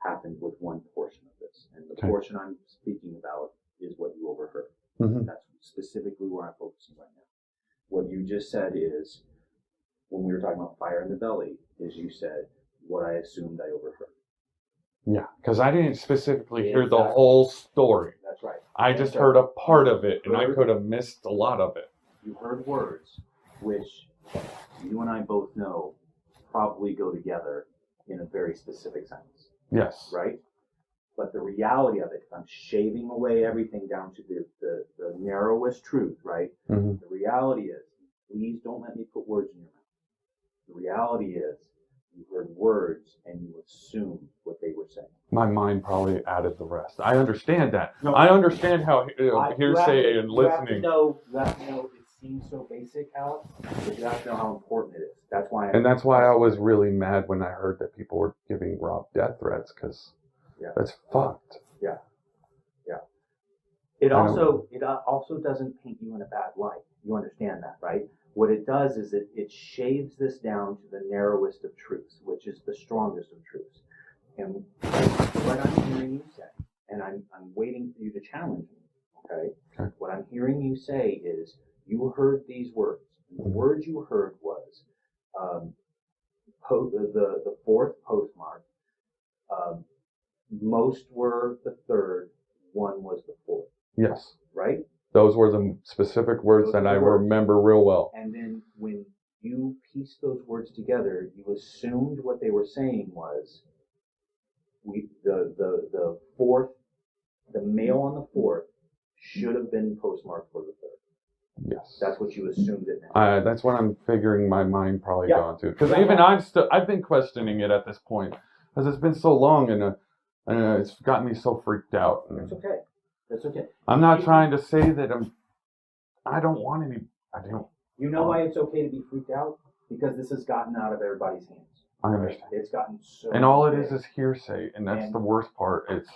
happened with one portion of this, and the portion I'm speaking about is what you overheard. Mm-hmm. That's specifically where I'm focusing right now. What you just said is, when we were talking about fire in the belly, is you said what I assumed I overheard. Yeah, because I didn't specifically hear the Exactly. whole story. That's right. I And just so heard a part of it, and I heard- could have missed a lot of it. You heard words which you and I both know probably go together in a very specific sense, Yes. right? But the reality of it, if I'm shaving away everything down to the narrowest truth, right? hmm The reality is, please don't let me put words in your mouth. The reality is, you heard words and you assumed what they were saying. My mind probably added the rest. I understand that. No. I understand how You have hearsay to- and You have to listening. know, it seems so basic, Alex, but you have to know how important it is. That's why. And that's why I was really mad when I heard that people were giving Rob death threats, because that's fucked. It also doesn't paint you in a bad light. You understand that, right? What it does is it shaves this down to the narrowest of truths, which is the strongest of truths. And what I'm hearing you say, and I'm waiting for you to challenge me, okay? What I'm hearing you say is you heard these words. And the words you heard was the fourth postmark. Most were the third, one was the fourth. Yes. Right? Those were the specific words Those that were I the words. remember real well. And then when you pieced those words together, you assumed what they were saying was the fourth, the mail on the fourth should have been postmarked for the third. Yes. That's what you assumed it meant. That's what I'm figuring my mind probably Yeah. gone to. Because Yeah. even I've been questioning it at this point. Because it's been so long and it's got me so freaked out. And That's okay. That's okay. I'm not trying to say that I don't want any. I don't. You know why it's okay to be freaked out? Because this has gotten out of everybody's hands. I understand. It's gotten so. And all it big. is hearsay, and that's And- the worst part. It's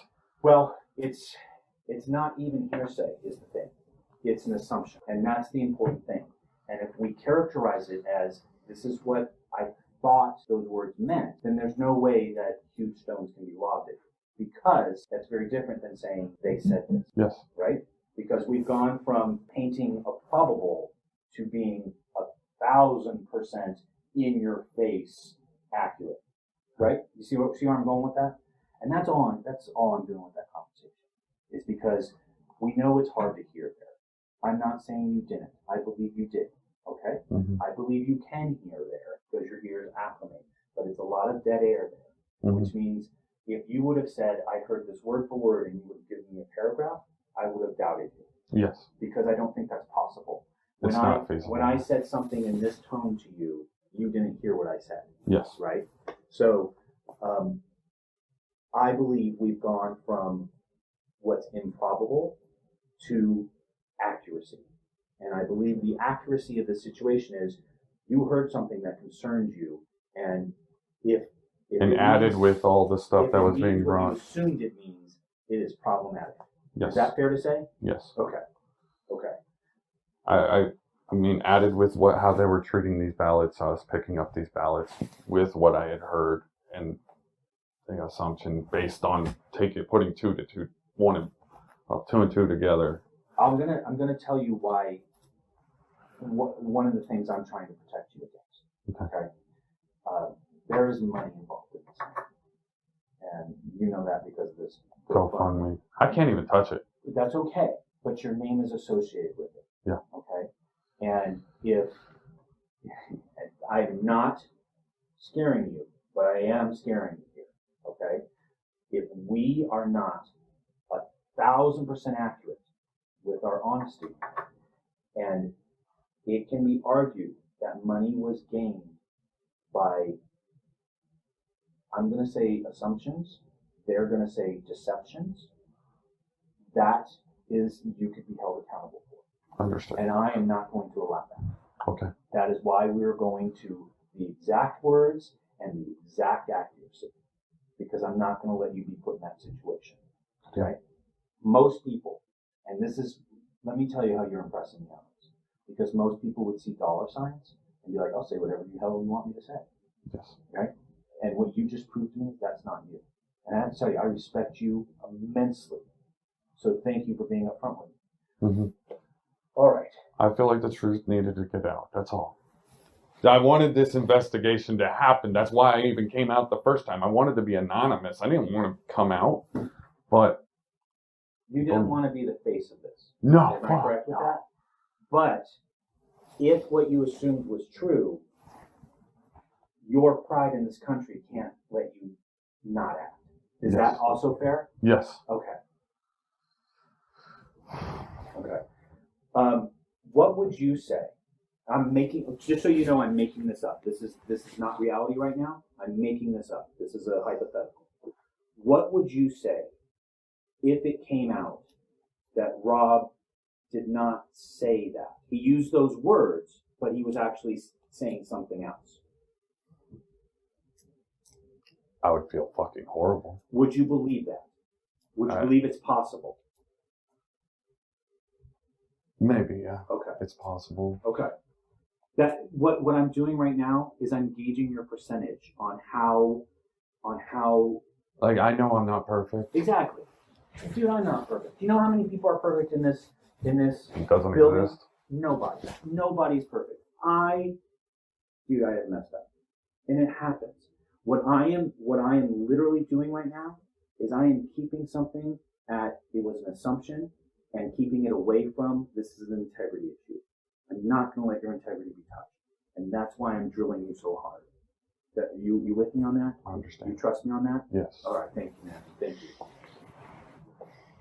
not even hearsay is the thing. It's an assumption, and that's the important thing. And if we characterize it as this is what I thought those words meant, then there's no way that huge stones can be lobbed at you. Because that's very different than saying they said this, Yes. right? Because we've gone from painting a probable to being 1,000% in your face accurate, right? You see where I'm going with that? And that's all I'm doing with that conversation. Is because we know it's hard to hear there. I'm not saying you didn't. I believe you did. Okay? Mm-hmm. I believe you can hear there because your ears acclimate. But it's a lot of dead air there, Mm-hmm. which means if you would have said, I heard this word for word, and you would have given me a paragraph, I would have doubted you. Yes. Because I don't think that's possible. It's not feasible. When I said something in this tone to you, you didn't hear what I said. Yes. Right? So, I believe we've gone from what's improbable to accuracy. And I believe the accuracy of the situation is you heard something that concerned you, and if And it added means- with all the stuff if that it was means being what brought. you assumed it means, it is problematic. Yes. Is that fair to say? Yes. Okay. I mean, added with how they were treating these ballots. I was picking up these ballots with what I had heard and the assumption based on putting two and two together. I'm gonna tell you why. One of the things I'm trying to protect you against. Okay. There is money involved in this, and you know that because of this GoFundMe. I can't even touch it. That's okay, but your name is associated with it. Yeah. Okay. And if I'm not scaring you, but I am scaring you here. Okay. If we are not 1,000% accurate with our honesty, and it can be argued that money was gained by, I'm going to say assumptions, they're going to say deceptions, that is, you could be held accountable for. Understand. And I am not going to allow that. Okay. That is why we're going to the exact words and the exact accuracy, because I'm not going to let you be put in that situation. Okay? Most people, and this is, let me tell you how you're impressing me on this, because most people would see dollar signs and be like, I'll say whatever the hell you want me to say. Yes. Right? And what you just proved to me, that's not you. And I have to tell you, I respect you immensely. So thank you for being upfront with me. Mm-hmm. All right. I feel like the truth needed to get out. That's all. I wanted this investigation to happen. That's why I even came out the first time. I wanted to be anonymous. I didn't want to come out, but You didn't want to be the face of this. no, Am I correct with that? But if what you assumed was true, your pride in this country can't let you not act. Is Yes. that also fair? Yes. Okay. Okay. What would you say? I'm making, just so you know, I'm making this up. This is not reality right now. I'm making this up. This is a hypothetical. What would you say if it came out that Rob did not say that? He used those words, but he was actually saying something else. I would feel fucking horrible. Would you believe that? Would you believe it's possible? Maybe, yeah. Okay. It's possible. Okay. That what I'm doing right now is I'm gauging your percentage on how Like, I know I'm not perfect. exactly. Dude, I'm not perfect. Do you know how many people are perfect in this It doesn't building? exist. Nobody. Nobody's perfect. I have messed up. And it happens. What I am literally doing right now is I am keeping something at it was an assumption and keeping it away from this is an integrity issue. I'm not gonna let your integrity be touched. And that's why I'm drilling you so hard. That you with me on that? I You understand. trust me on that? Yes. All right, thank you, man. Thank you.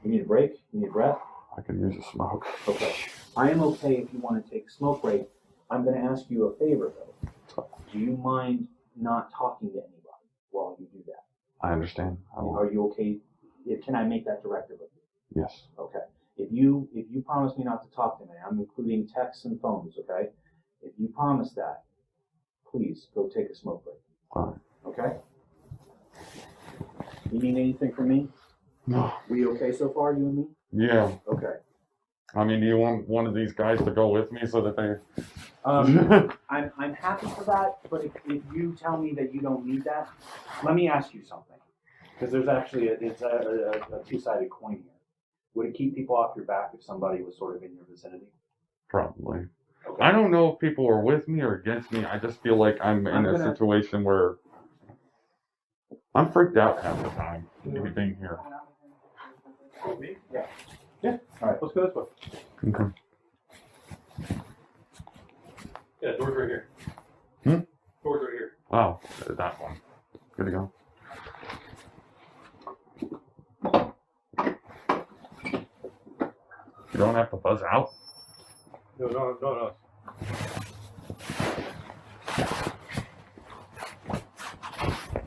You need a break? You need a breath? I could use a smoke. Okay. I am okay if you want to take a smoke break. I'm going to ask you a favor, though. Do you mind not talking to anybody while you do that? I understand. I will. Are you okay? Can I make that directive of you? Yes. Okay. If you promise me not to talk to me, I'm including texts and phones, okay? If you promise that, please go take a smoke break. All right. Okay? You need anything from me? No. We okay so far, you and me? Yeah. Okay. I mean, do you want one of these guys to go with me so that they... I'm happy for that, but if you tell me that you don't need that, let me ask you something. Because there's actually a two-sided coin here. Would it keep people off your back if somebody was sort of in your vicinity? Probably. Okay. I don't know if people are with me or against me. I just feel like I'm in a situation where I'm freaked out half the time being here. Me? Yeah. Yeah. All right, let's go this way. Okay. Yeah, door's right here. Door's right here. Wow, that one. Good to go. You don't have to buzz out? No. I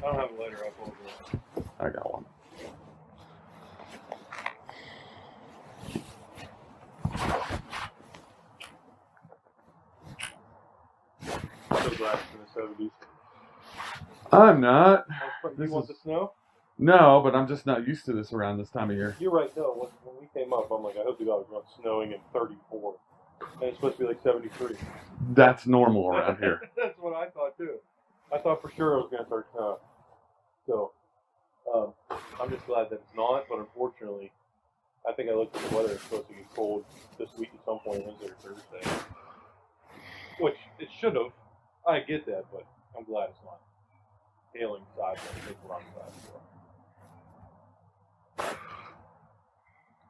don't have a lighter up over there. I got one. So glad it's in the 70s. I'm not. You want the snow? No, but I'm just not used to this around this time of year. You're right, no. When we came up, I'm like, I hope to God it's not snowing in 34. And it's supposed to be like 73. That's normal around here. That's what I thought, too. I thought for sure it was going to start snowing. So, I'm just glad that it's not, but unfortunately, I think I looked at the weather, it's supposed to get cold this week at some point, Wednesday or Thursday. Which, it should have. I get that, but I'm glad it's not. Hailing sideways, I think we're on the side for.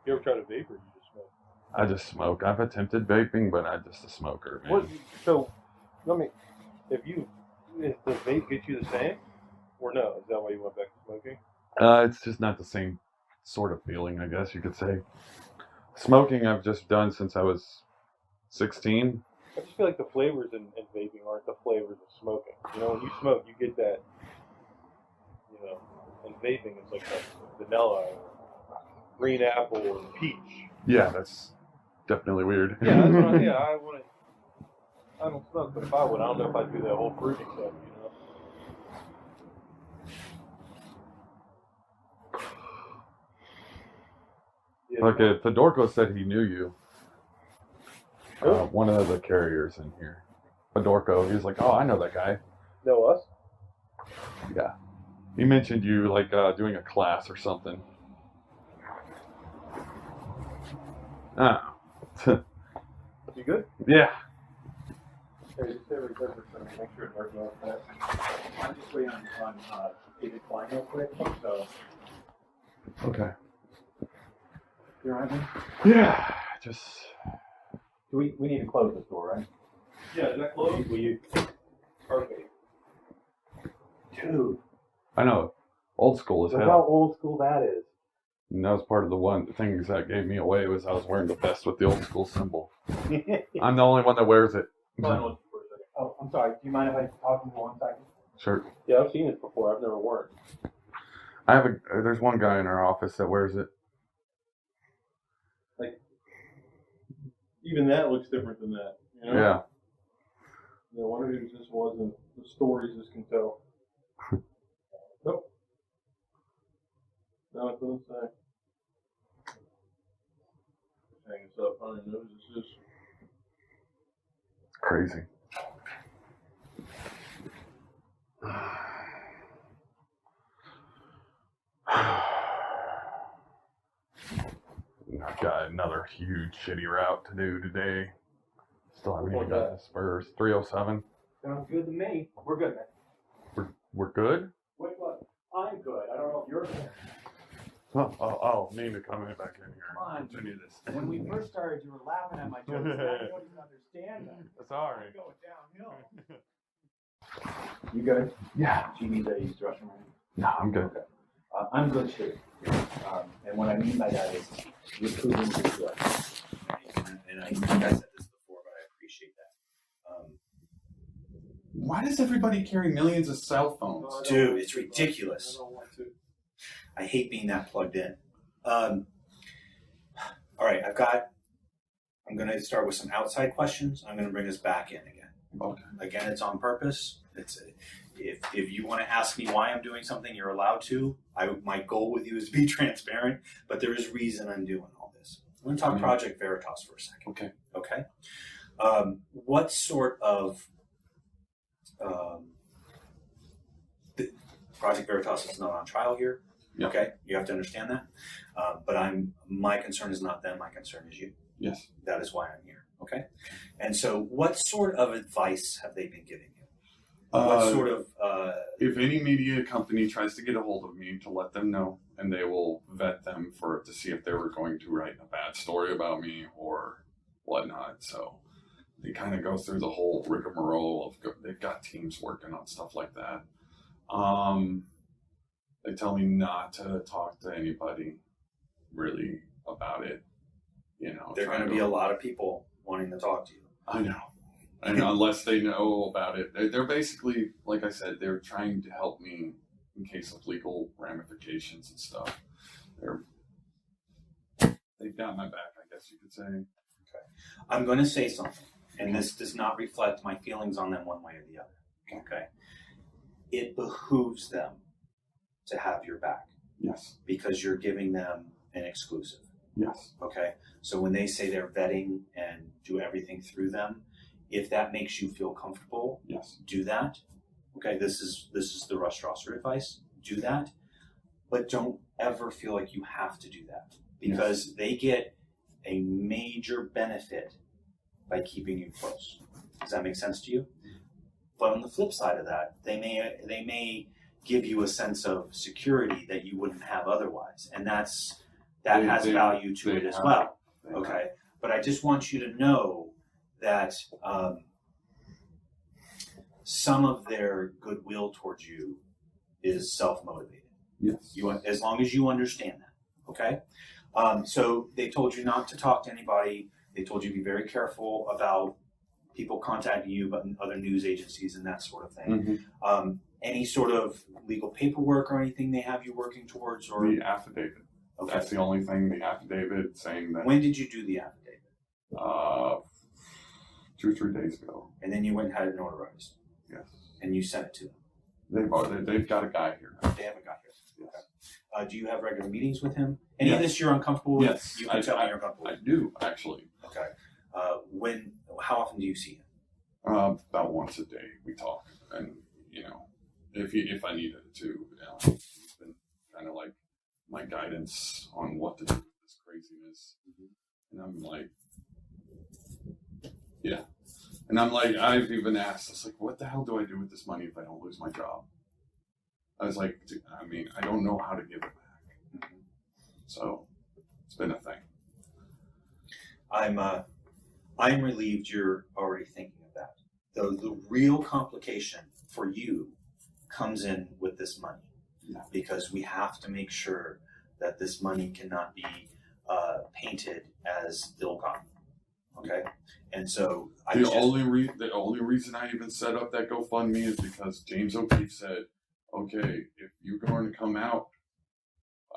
You ever try to vape or you just smoke? I just smoke. I've attempted vaping, but I'm just a smoker, man. What? So, if the vape get you the same, or no? Is that why you went back to smoking? It's just not the same sort of feeling, I guess you could say. Smoking I've just done since I was 16. I just feel like the flavors in vaping aren't the flavors of smoking. You know, when you smoke, you get that, you know, in vaping, it's like that vanilla or green apple or peach. Yeah, that's definitely weird. Yeah, that's what I don't smoke, but if I would, I don't know if I'd do that whole fruity stuff, you know? Yeah, Okay, Fedorko said he knew you. Who? One of the carriers in here. Fedorko, he was like, oh, I know that guy. know us? Yeah. He mentioned you, like, doing a class or something. Ah. You good? Yeah. Hey, just stay right there for a second. Make sure it works out fast. I'm just waiting on David Klein real quick, so. Okay. You're on here? Yeah. Just. We need to close this door, right? Yeah, is that closed? Will you? Perfect. Dude, I know. Old school as look hell. how old school that is. And that was part of the things that gave me away was I was wearing the vest with the old school symbol. I'm the only one that wears it. Fine, let's for a second. Oh, I'm sorry. Do you mind if I talk to you 1 second? Sure. Yeah, I've seen this before. I've never worn it. There's one guy in our office that wears it. Even that looks different than that. You know? Yeah. Yeah, I wonder who this was and the stories this can tell. Nope. No, it doesn't say. Hang this up. I don't even know who this is. Crazy. I've got another huge shitty route to do today. Still haven't even got the Spurs. 307. Sounds good to me. We're good, man. We're good? Wait, what? I'm good. I don't know if you're good. Oh, need to come back in here. Come on. Continue this. When we first started, you were laughing at my jokes. Now you don't even understand them. Sorry. I'm going downhill. You good? Yeah. Do you need to use the restroom? No, I'm good. Okay. I'm good too. And what I mean by that is you're proving you're good. And I think I said this before, but I appreciate that. Why does everybody carry millions of cell phones? Dude, it's ridiculous. I don't want to. I hate being that plugged in. All right, I'm going to start with some outside questions. I'm going to bring us back in again. Okay. Again, it's on purpose. If you want to ask me why I'm doing something, you're allowed to. My goal with you is to be transparent, but there is reason I'm doing all this. I'm going to talk Project Veritas for a second. Okay. Okay. What sort of Project Veritas is not on trial here? Yeah. Okay, you have to understand that. But my concern is not them. My concern is you. Yes. That is why I'm here. Okay. And so, what sort of advice have they been giving you? What sort of? If any media company tries to get a hold of me, to let them know, and they will vet them to see if they were going to write a bad story about me or whatnot. So they kind of go through the whole rigmarole of they've got teams working on stuff like that. They tell me not to talk to anybody really about it. You know, there are going to be a lot of people wanting to talk to you. I know. And unless they know about it, they're basically, like I said, they're trying to help me in case of legal ramifications and stuff. They've got my back, I guess you could say. Okay. I'm going to say something, and this does not reflect my feelings on them one way or the other. Okay. It behooves them to have your back. Yes. Because you're giving them an exclusive. Yes. Okay. So when they say they're vetting and do everything through them, if that makes you feel comfortable, yes, do that. Okay. This is the Russ Strasser advice. Do that, but don't ever feel like you have to do that because they get a major benefit by keeping you close. Does that make sense to you? But on the flip side of that, they may give you a sense of security that you wouldn't have otherwise, and that has value to it as well. Okay, but I just want you to know that some of their goodwill towards you is self-motivated. Yes. As long as you understand that. Okay. So they told you not to talk to anybody. They told you to be very careful about people contacting you, but other news agencies and that sort of thing. Mm-hmm. Any sort of legal paperwork or anything they have you working towards, or the affidavit. Okay. That's the only thing. The affidavit saying that. When did you do the affidavit? 2 or 3 days ago. And then you went and had it notarized. Yes. And you sent it to them. They've got a guy here. They have a guy here. Yes. Okay. Do you have regular meetings with him? Any of this you're uncomfortable with? Yes. You can tell me you're uncomfortable with. I do actually. Okay. How often do you see him? About once a day we talk, and if I needed to, it's been kind of like my guidance on what to do with this craziness. And I'm like, yeah, And I'm like, I've even asked, I was like, what the hell do I do with this money if I don't lose my job? I was like, I mean, I don't know how to give it back. Mm-hmm. So it's been a thing. I'm relieved you're already thinking of that. The real complication for you comes in with this money, because we have to make sure that this money cannot be painted as ill-gotten. Okay, and so The only reason I even set up that GoFundMe is because James O'Keefe said, okay, if you're going to come out,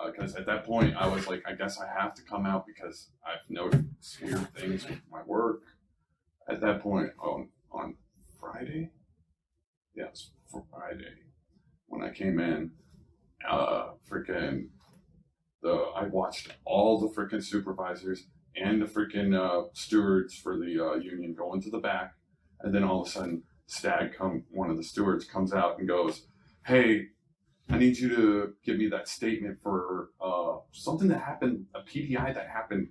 because at that point I was like, I guess I have to come out because I've noticed weird things with my work. At that point, on Friday, yeah, it was Friday when I came in, I watched all the freaking supervisors and the freaking stewards for the union go into the back, and then all of a sudden, one of the stewards comes out and goes, "Hey, I need you to give me that statement for something that happened, a PDI that happened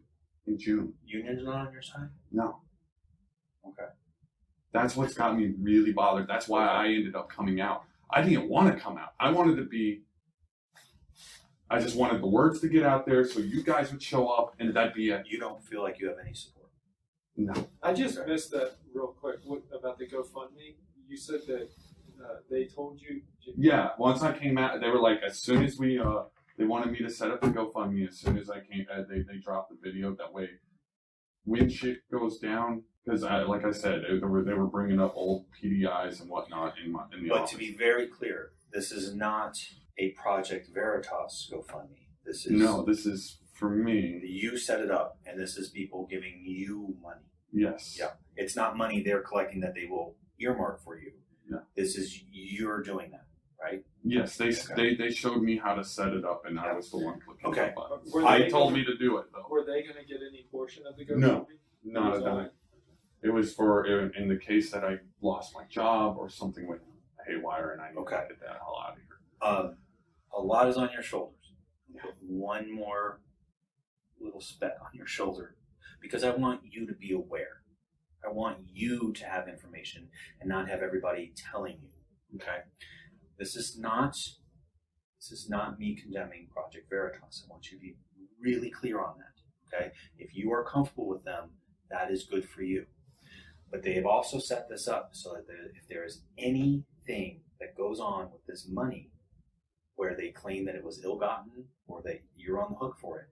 in June." Union's not on your side? No. Okay. That's what's got me really bothered. That's why I ended up coming out. I didn't want to come out. I just wanted the words to get out there so you guys would show up and that'd be it. You don't feel like you have any support? No. I just missed that real quick. What about the GoFundMe? You said that they told you. Yeah, once I came out, they were like, as soon as we, they wanted me to set up the GoFundMe. As soon as I came, they dropped the video. That way, when shit goes down, because like I said, they were bringing up old PDIs and whatnot in the But office. to be very clear, this is not a Project Veritas GoFundMe. This is for me. You set it up, and this is people giving you money. Yes. Yeah. It's not money they're collecting that they will earmark for you. Yeah. This is you're doing that, right? Yes, they showed me how to set it up, and I was the one clicking Okay. the buttons. Were They they told gonna- me to do it though. Were they going to get any portion of the GoFundMe? No. Not a Was all- dime. It was for in the case that I lost my job or something went haywire, and I needed to get that hell out of here. A lot is on your shoulders. Put one more little speck on your shoulder, because I want you to be aware. I want you to have information and not have everybody telling you. Okay, this is not me condemning Project Veritas. I want you to be really clear on that. Okay, if you are comfortable with them, that is good for you. But they have also set this up so that if there is anything that goes on with this money where they claim that it was ill-gotten or that you're on the hook for it,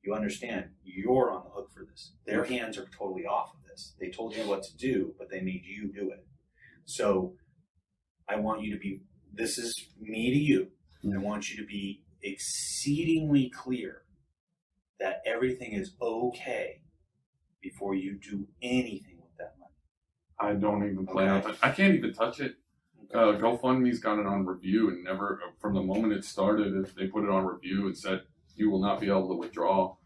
you understand you're on the hook for this. Their hands are totally off of this. They told you what to do, but they made you do it. So I want you to be, this is me to you. I want you to be exceedingly clear that everything is okay before you do anything with that money. I don't even plan on I can't even touch it. GoFundMe's got it on review, and never from the moment it started, they put it on review and said you will not be able to withdraw.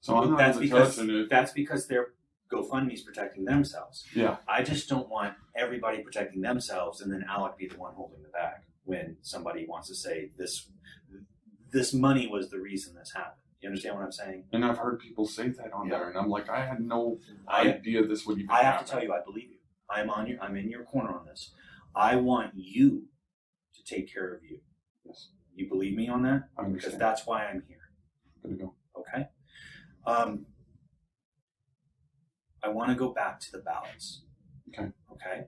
So I'm not even touching it. That's because their GoFundMe's protecting themselves. Yeah. I just don't want everybody protecting themselves and then Alec be the one holding the bag when somebody wants to say this money was the reason this happened. You understand what I'm saying? And I've heard people say that on there, and I'm like, I had no idea this would even happen. I have to tell you, I believe you. I'm in your corner on this. I want you to take care of you. Yes. You believe me on that? I understand. Because that's why I'm here. Good to go. Okay. I want to go back to the ballots. Okay. Okay.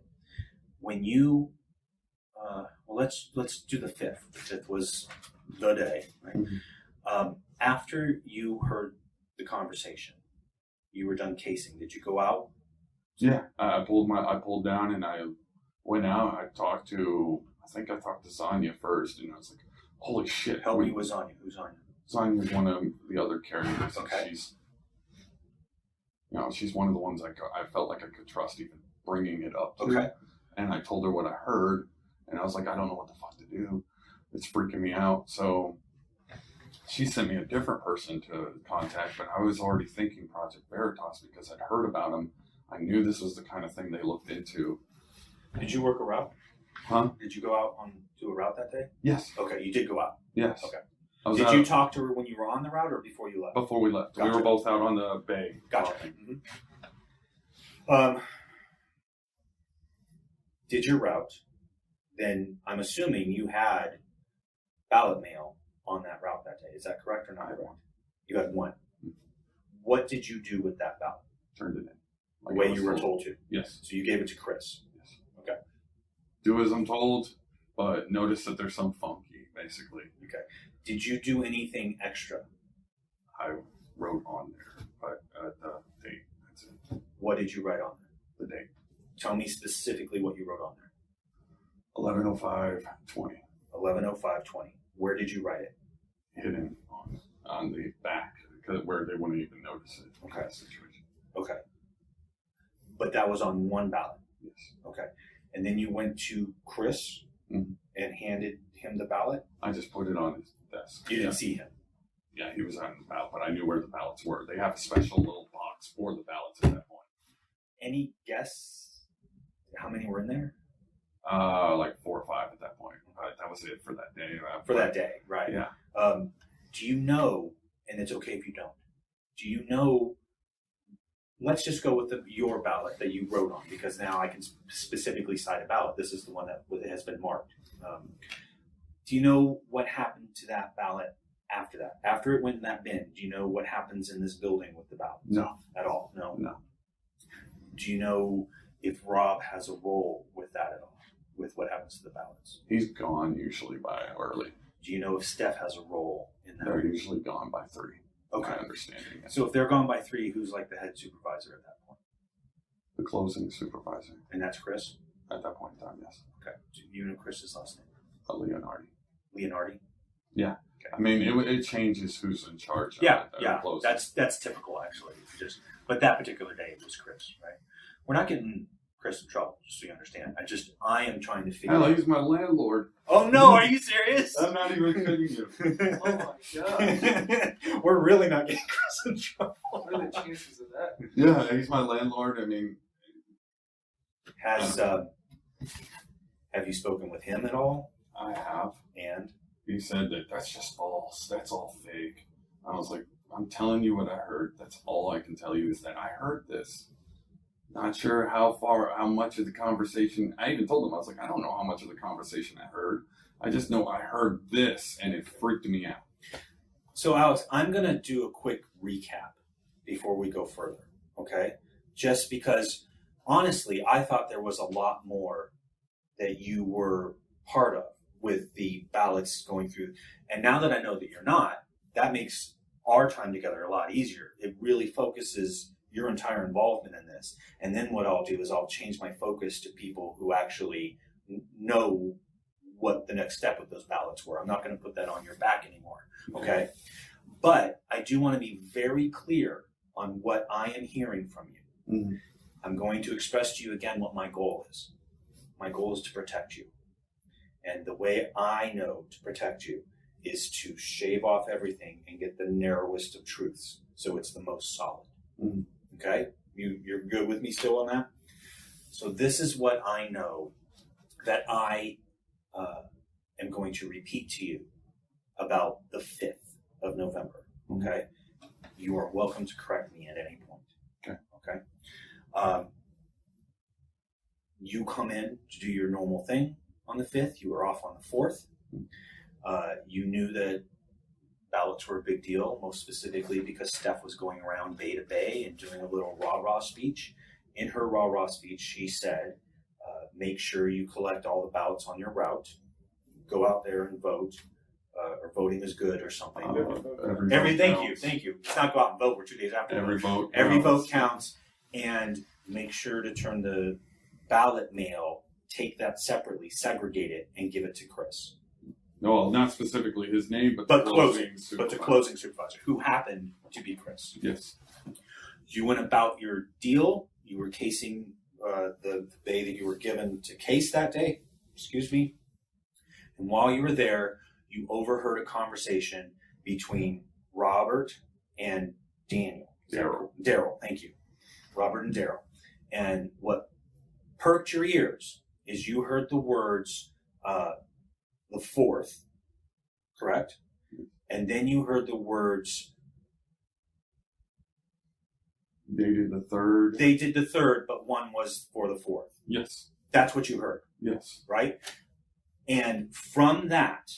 When you, let's do the 5th. The 5th was the day, right? Mm-hmm. After you heard the conversation, you were done casing. Did you go out? Yeah, I pulled down and I went out. I talked to Zanya first, and I was like, holy shit. Help me with Zanya. Who's Zanya? Zanya was one of the other carriers. Okay. She's one of the ones I felt like I could trust even bringing it up to. Okay. And I told her what I heard, and I was like, I don't know what the fuck to do. It's freaking me out. So she sent me a different person to contact, but I was already thinking Project Veritas because I'd heard about them. I knew this was the kind of thing they looked into. Did you work a route? Huh? Did you go out to a route that day? Yes. Okay, you did go out. Yes. Okay. Did you talk to her when you were on the route or before you left? Before we left. Gotcha. We were both out on the bay. Gotcha. Talking. Mm-hmm. did your route, then I'm assuming you had ballot mail on that route that day. Is that correct or not? I had one. You had one. What did you do with that ballot? Turned it in. The way you were told to. Yes. So you gave it to Chris. Yes. Okay. Do as I'm told, but notice that there's some funky, basically. Okay. Did you do anything extra? I wrote on there, but the date. That's it. What did you write on there? The date. Tell me specifically what you wrote on there. 11:05:20. 11:05:20. Where did you write it? Hidden on the back, where they wouldn't even notice it. Okay. Situation. Okay. But that was on one ballot. Yes. Okay. And then you went to Chris Mhm. and handed him the ballot? I just put it on his desk. You didn't see him? Yeah, he was on the ballot, but I knew where the ballots were. They have a special little box for the ballots at that point. Any guess how many were in there? Like 4 or 5 at that point. That was it for that day. For that day, right. Yeah. Do you know, and it's okay if you don't, do you know, let's just go with your ballot that you wrote on, because now I can specifically cite a ballot. This is the one that has been marked. Do you know what happened to that ballot after that? After it went in that bin, do you know what happens in this building with the ballot? No. At all? No? No. Do you know if Rob has a role with that at all, with what happens to the ballots? He's gone usually by early. Do you know if Steph has a role in that? They're usually gone by 3. Okay. My understanding. So if they're gone by 3, who's like the head supervisor at that point? The closing supervisor And that's Chris? at that point in time, yes. Okay. So you know Chris's last name? Leonardi. Leonardi? Yeah. Okay. I mean, it changes who's in charge. Yeah, of it, yeah. closing. That's typical actually. But that particular day it was Chris, right? We're not getting Chris in trouble, just so you understand. I am trying to figure Hell, out. he's my landlord. Oh no, are you serious? I'm not even kidding you. Oh my god. We're really not getting Chris in trouble. What are the chances of that? Yeah, he's my landlord. I mean, Have you spoken with him at all? I have. And He said that that's just false. That's all fake. I was like, I'm telling you what I heard. That's all I can tell you is that I heard this. Not sure how much of the conversation. I even told him, I was like, I don't know how much of the conversation I heard. I just know I heard this and it freaked me out. So, Alex, I'm going to do a quick recap before we go further, okay? Just because, honestly, I thought there was a lot more that you were part of with the ballots going through. And now that I know that you're not, that makes our time together a lot easier. It really focuses your entire involvement in this. And then what I'll do is I'll change my focus to people who actually know what the next step with those ballots were. I'm not going to put that on your back anymore, okay? But I do want to be very clear on what I am hearing from you. Mm-hmm. I'm going to express to you again what my goal is. My goal is to protect you. And the way I know to protect you is to shave off everything and get the narrowest of truths so it's the most solid. Mm-hmm. Okay? You're good with me still on that? So this is what I know that I am going to repeat to you about the 5th of November. Okay? You are welcome to correct me at any point. Okay? You come in to do your normal thing on the 5th. You were off on the 4th. You knew that ballots were a big deal, most specifically because Steph was going around bay to bay and doing a little rah-rah speech. In her rah-rah speech, she said, make sure you collect all the ballots on your route. Go out there and vote, or voting is good or something. Thank you. It's not go out and vote. We're 2 days after. Every vote. Every vote counts. And make sure to turn the ballot mail, take that separately, segregate it, and give it to Chris. No, not specifically his name, but the closing supervisor, who happened to be Chris. Yes. You went about your deal. You were casing the bay that you were given to case that day. Excuse me. And while you were there, you overheard a conversation between Robert and Daniel. Daryl, thank you. Robert and Daryl. And what perked your ears is you heard the words, the 4th, correct? And then you heard the words... They did the 3rd. They did the 3rd, but one was for the 4th. Yes. That's what you heard, Yes. right? And from that,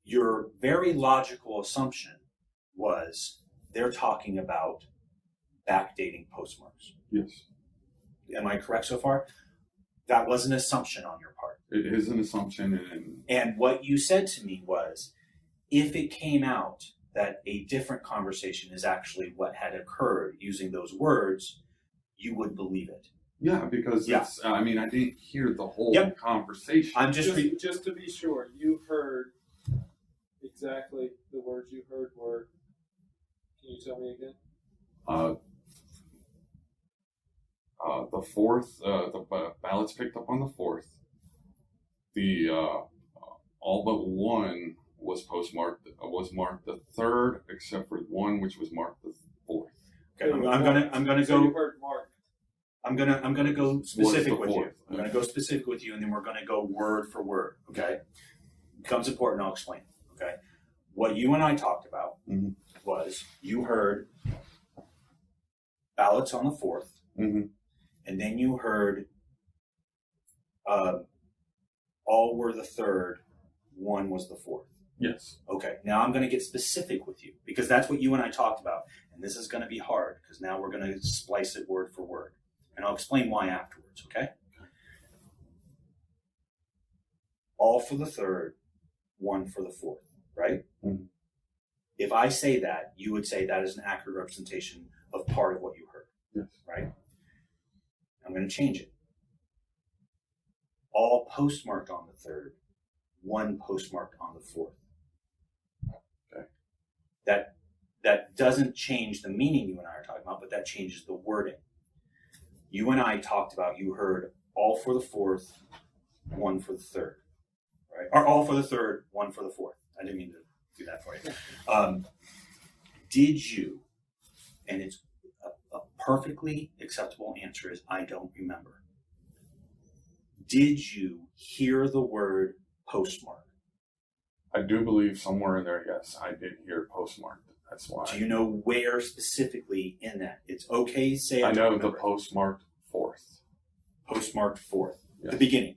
your very logical assumption was they're talking about backdating postmarks. Yes. Am I correct so far? That was an assumption on your part. It is an assumption, And what you said to me was, if it came out that a different conversation is actually what had occurred using those words, you would believe it. yeah, because Yeah. it's. I mean, I didn't hear the whole Yep. conversation. I'm just Just to be sure, you heard exactly the words you heard were. Can you tell me again? The 4th, the ballots picked up on the 4th. The all but one was postmarked. Was marked the 3rd, except for one which was marked the 4th. Okay, I'm gonna So go. you heard Mark. I'm gonna go specific the with you. fourth? I'm gonna go specific with you, and then we're gonna go word for word. Okay, becomes important. I'll explain. Okay, what you and I talked about Mhm. was you heard ballots on the 4th, Mm-hmm. and then you heard all were the 3rd, one was the 4th. Yes. Okay, now I'm going to get specific with you because that's what you and I talked about, and this is going to be hard because now we're going to splice it word for word, and I'll explain why afterwards. Okay. All for the 3rd, one for the 4th, right? Mhm. If I say that, you would say that is an accurate representation of part of what you heard, Yes. right? I'm going to change it. All postmarked on the 3rd, one postmarked on the 4th. Okay. That doesn't change the meaning you and I are talking about, but that changes the wording. You and I talked about, you heard all for the 4th, one for the 3rd, right? Or all for the 3rd, one for the 4th. I didn't mean to do that for you. Did you, and it's a perfectly acceptable answer is I don't remember. Did you hear the word postmark? I do believe somewhere in there, yes, I did hear postmarked. That's why. Do you know where specifically in that? It's okay to say I know don't the remember. postmarked 4th. Postmarked 4th. Yes. The beginning.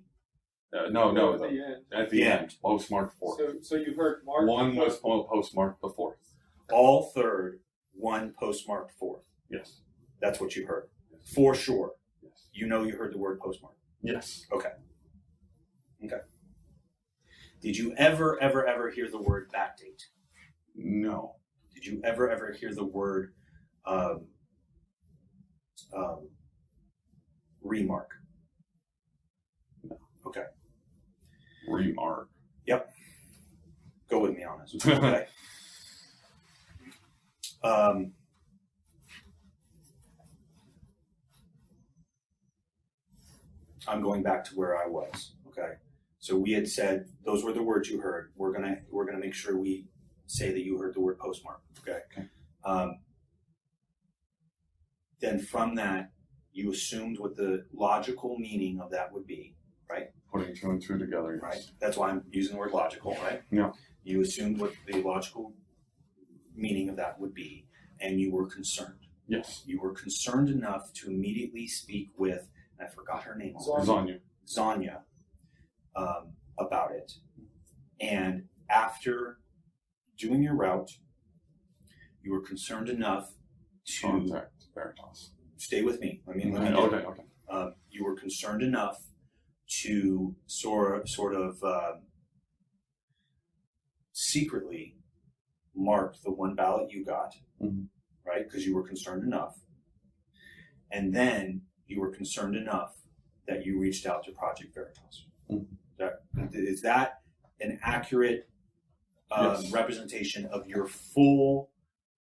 No, At the end. at the end, postmarked 4th. So you heard Mark. One was postmarked the 4th. All 3rd, one postmarked 4th. Yes. That's what you heard. For sure. Yes. You know you heard the word postmark. Yes. Okay. Did you ever hear the word backdate? No. Did you ever hear the word remark? No. Okay. Remark. Yep. Go with me on this. Okay. I'm going back to where I was. Okay. So we had said those were the words you heard. We're gonna make sure we say that you heard the word postmark. Okay. Then from that, you assumed what the logical meaning of that would be, right? Putting two and two together. Yes. Right. That's why I'm using the word logical, right? Yeah. You assumed what the logical meaning of that would be, and you were concerned. Yes. You were concerned enough to immediately speak with, and I forgot her name, Zanya. about it. And after doing your route, you were concerned enough to Contact Veritas. stay with me. Let me Okay. you were concerned enough to sort of secretly mark the one ballot you got, right? Because you were concerned enough. And then you were concerned enough that you reached out to Project Veritas. Is that an accurate Yes. representation of your full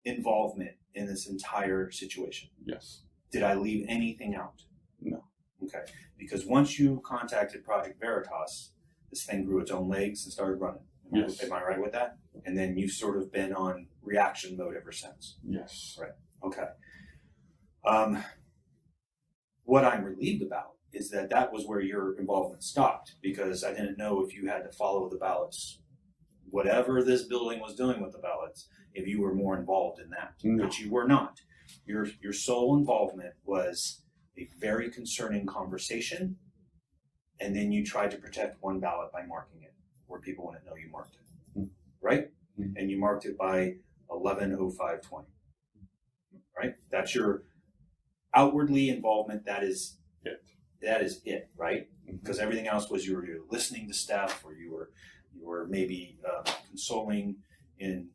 involvement in this entire situation? Yes. Did I leave anything out? No. Okay. Because once you contacted Project Veritas, this thing grew its own legs and started running. Yes. Am I right with that? And then you've sort of been on reaction mode ever since. Yes. Right. Okay. What I'm relieved about is that was where your involvement stopped, because I didn't know if you had to follow the ballots, whatever this building was doing with the ballots, if you were more involved in that. No. But you were not. Your sole involvement was a very concerning conversation, and then you tried to protect one ballot by marking it where people wouldn't know you marked it, right? And you marked it by 11:05:20, right? That's your outwardly involvement. That is it, right? Because everything else was you were listening to stuff, or you were maybe consoling in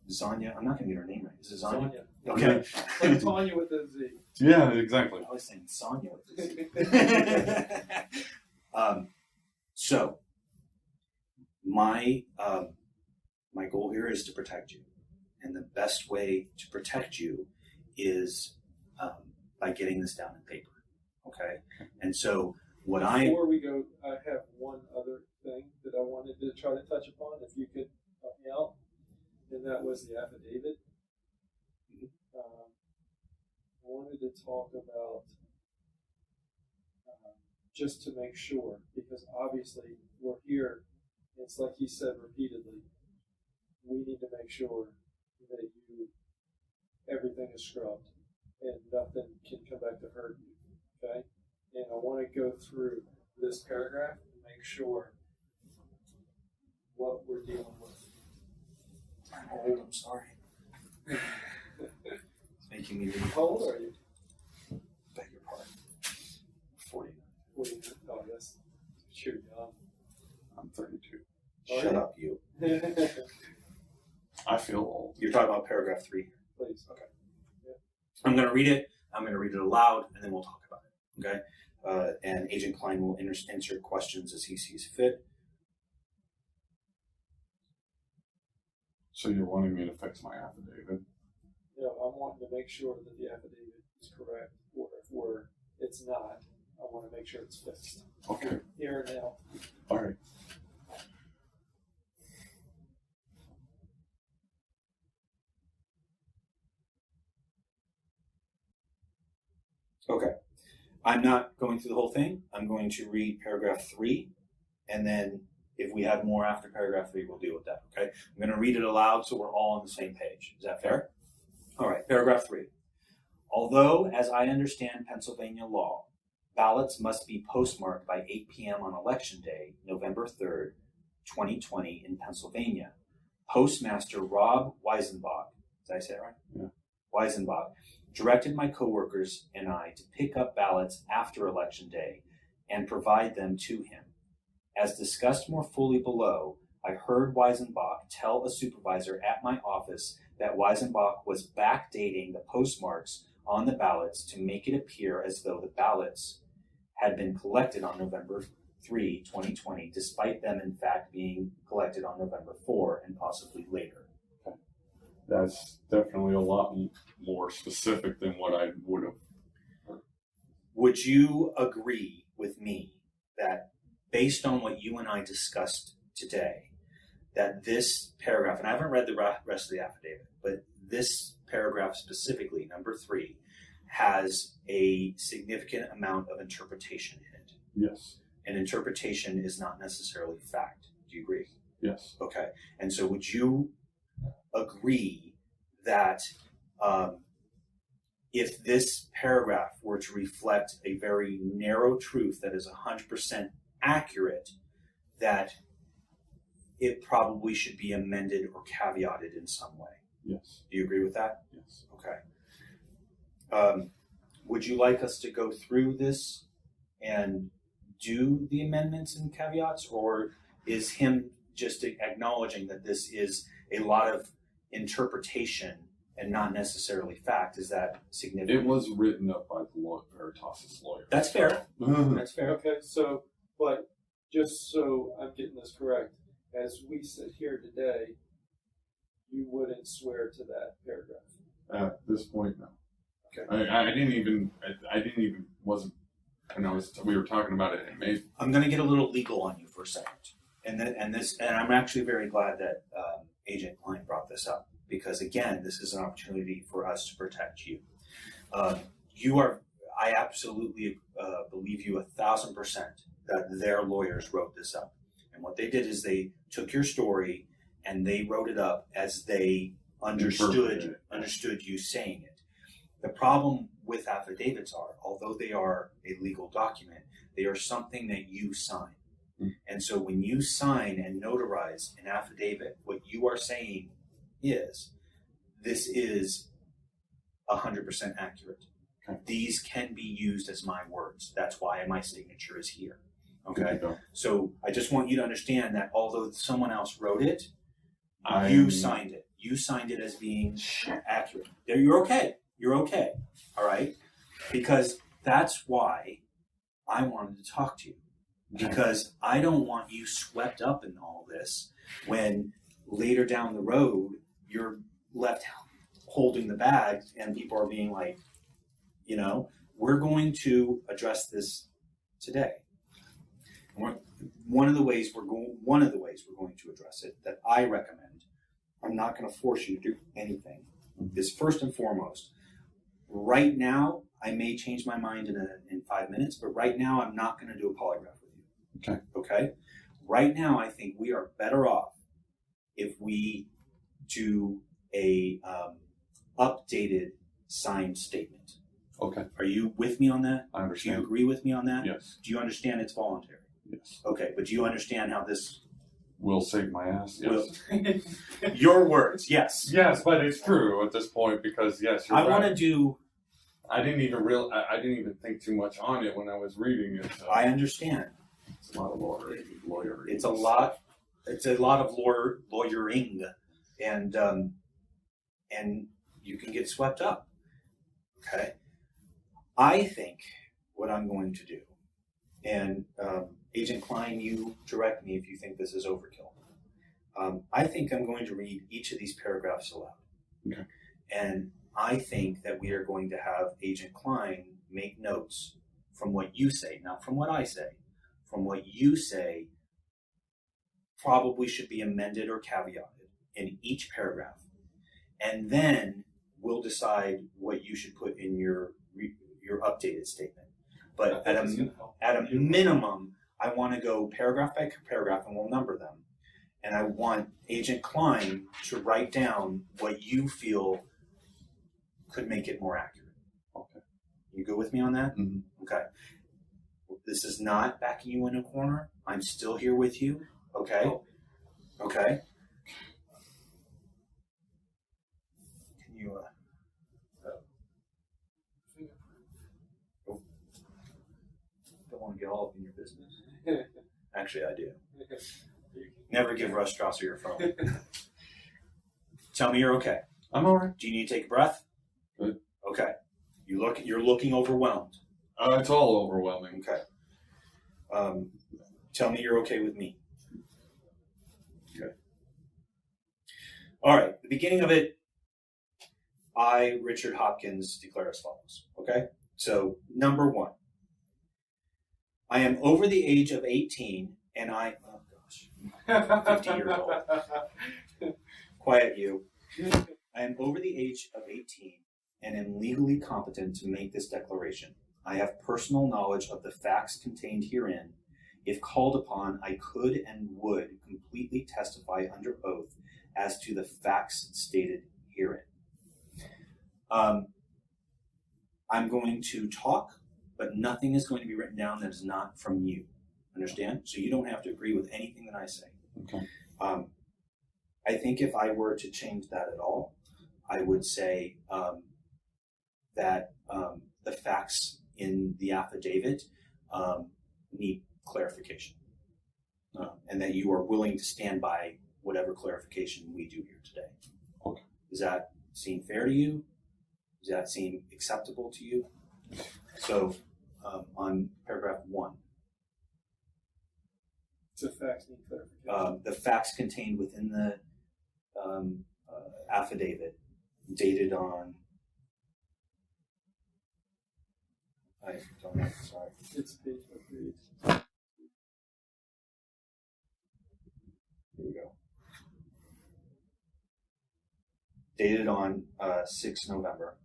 Zanya. I'm not going to get her name right. Is it Zanya? Okay. Like Tanya with a Z. Yeah, exactly. I was saying Sonya with a Z. So my goal here is to protect you, and the best way to protect you is by getting this down in paper. Okay, and so Before we go, I have one other thing that I wanted to try to touch upon, if you could help me out, and that was the affidavit. I wanted to talk about just to make sure, because obviously we're here. It's like he said repeatedly. We need to make sure that everything is scrubbed and nothing can come back to hurt you. Okay, and I want to go through this paragraph and make sure what we're dealing with. I'm sorry. It's making me really. How old are you? Beg your pardon. 49. 49. Oh, yes. Sure, young. I'm 32. Shut up, you. I feel old. You're talking about paragraph 3. Please. Okay. Yeah. I'm going to read it. I'm going to read it aloud, and then we'll talk about it. Okay. And Agent Klein will answer questions as he sees fit. So you're wanting me to fix my affidavit? No, I'm wanting to make sure that the affidavit is correct, or if it's not, I want to make sure it's fixed. Okay. Here and now. All right. Okay. I'm not going through the whole thing. I'm going to read paragraph 3, and then if we have more after paragraph 3, we'll deal with that, okay? I'm going to read it aloud so we're all on the same page. Is that fair? All right, paragraph 3. Although, as I understand Pennsylvania law, ballots must be postmarked by 8 p.m. on Election Day, November 3rd, 2020 in Pennsylvania, Postmaster Rob Weisenbach, did I say it right? Yeah. Weisenbach directed my coworkers and I to pick up ballots after Election Day and provide them to him. As discussed more fully below, I heard Weisenbach tell a supervisor at my office that Weisenbach was backdating the postmarks on the ballots to make it appear as though the ballots had been collected on November 3, 2020, despite them in fact being collected on November 4 and possibly later. That's definitely a lot more specific than what I would have. Would you agree with me that based on what you and I discussed today, that this paragraph, and I haven't read the rest of the affidavit, but this paragraph specifically, number 3, has a significant amount of interpretation in it? Yes. And interpretation is not necessarily fact. Do you agree? Yes. Okay. And so would you agree that if this paragraph were to reflect a very narrow truth that is 100% accurate, that it probably should be amended or caveated in some way? Yes. Do you agree with that? Yes. Okay. Would you like us to go through this and do the amendments and caveats, or is him just acknowledging that this is a lot of interpretation and not necessarily fact? Is that significant? It was written up by the Veritas' lawyer. That's fair. That's fair. Okay, so, but just so I'm getting this correct, as we sit here today, you wouldn't swear to that paragraph? At this point, no. Okay. I didn't even, wasn't, when we were talking about it in May. I'm going to get a little legal on you for a second. And I'm actually very glad that Agent Klein brought this up, because again, this is an opportunity for us to protect you. I absolutely believe you 1,000% that their lawyers wrote this up. And what they did is they took your story and they wrote it up as they understood you saying it. The problem with affidavits are, although they are a legal document, they are something that you sign. And so when you sign and notarize an affidavit, what you are saying is, this is 100% accurate. Okay. These can be used as my words. That's why my signature is here. Good to Okay. go. So I just want you to understand that although someone else wrote it, I you am- signed it. You signed it as being accurate. There, you're okay. You're okay. All right. Because that's why I wanted to talk to you. Because I don't want you swept up in all this when later down the road you're left holding the bag and people are being like, we're going to address this today. And one of the ways we're going to address it that I recommend, I'm not going to force you to do anything, is first and foremost, right now, I may change my mind in 5 minutes, but right now I'm not going to do a polygraph with you. Okay. Okay? Right now, I think we are better off if we do a updated signed statement. Okay. Are you with me on that? I Do you understand. agree with me on that? Yes. Do you understand it's voluntary? Yes. Okay, but do you understand how this Will save my ass. Yes. will? Your words, yes. Yes, but it's true at this point because yes, you're I right. want to do. I didn't even think too much on it when I was reading it. So I understand. it's a lot of lawyering. It's a lot. It's a lot of lawyering, and you can get swept up. Okay. I think what I'm going to do, and Agent Klein, you direct me if you think this is overkill. I think I'm going to read each of these paragraphs aloud. Okay. And I think that we are going to have Agent Klein make notes from what you say, not from what I say. From what you say probably should be amended or caveated in each paragraph. And then we'll decide what you should put in your updated statement. But at a minimum, I want to go paragraph by paragraph and we'll number them. And I want Agent Klein to write down what you feel could make it more accurate. Okay. You go with me on that? Mhm. Okay. This is not backing you in a corner. I'm still here with you. Okay? Okay. Can you, don't want to get all up in your business. Actually, I do. Never give Russ Strasser your phone. Tell me you're okay. I'm alright. Do you need to take a breath? Good. Okay. You're looking overwhelmed. It's all overwhelming. Okay. Tell me you're okay with me. Okay. All right. The beginning of it, I, Richard Hopkins, declare as follows. Okay. So, number one, I am over the age of 18 and I, oh gosh, 50 years old. Quiet you. I am over the age of 18 and am legally competent to make this declaration. I have personal knowledge of the facts contained herein. If called upon, I could and would completely testify under oath as to the facts stated herein. I'm going to talk, but nothing is going to be written down that is not from you. Understand? So you don't have to agree with anything that I say. Okay. I think if I were to change that at all, I would say that the facts in the affidavit need clarification, and that you are willing to stand by whatever clarification we do here today. Okay. Does that seem fair to you? Does that seem acceptable to you? So on paragraph 1. So facts need clarification. The facts contained within the affidavit dated on, I don't know, sorry. It's page by page. Here we go. Dated on 6 November.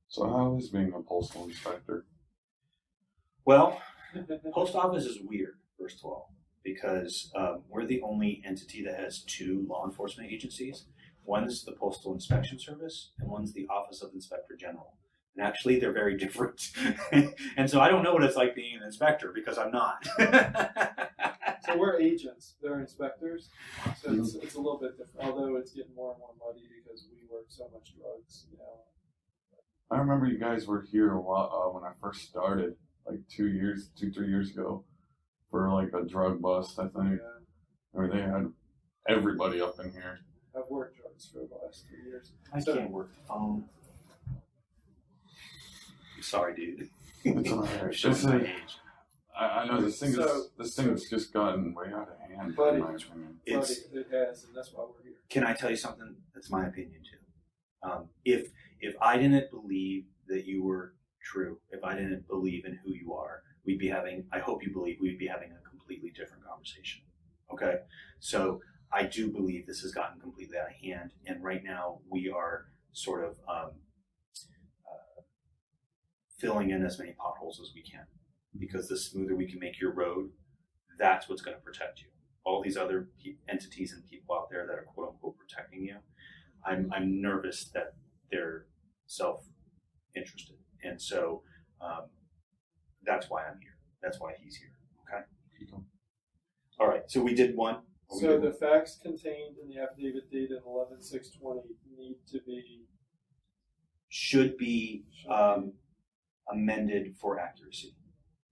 So how is being a postal inspector? Well, post office is weird, first of all, because we're the only entity that has 2 law enforcement agencies. One's the Postal Inspection Service, and one's the Office of Inspector General. And actually, they're very different. And so I don't know what it's like being an inspector because I'm not. So we're agents, they're inspectors. So it's a little bit different, although it's getting more and more muddy because we work so much drugs, you know. I remember you guys were here a while, when I first started, like 3 years ago, for like a drug bust, I think. Yeah. Or they had everybody up in here. I've worked drugs for the last 3 years. I can't work the phone. I'm sorry, dude. It's all right. I'm showing my age. I know this thing has just gotten way out of hand, Buddy, in my opinion. But it has, and that's why we're here. Can I tell you something? That's my opinion too. If I didn't believe that you were true, if I didn't believe in who you are, we'd be having, I hope you believe, we'd be having a completely different conversation. Okay? So I do believe this has gotten completely out of hand, and right now we are sort of filling in as many potholes as we can, because the smoother we can make your road, that's what's going to protect you. All these other entities and people out there that are quote unquote protecting you, I'm nervous that they're self-interested, and so that's why I'm here. That's why he's here. Okay. All right. So we did one. So the facts contained in the affidavit dated 11/6/20 need to be should be amended for accuracy.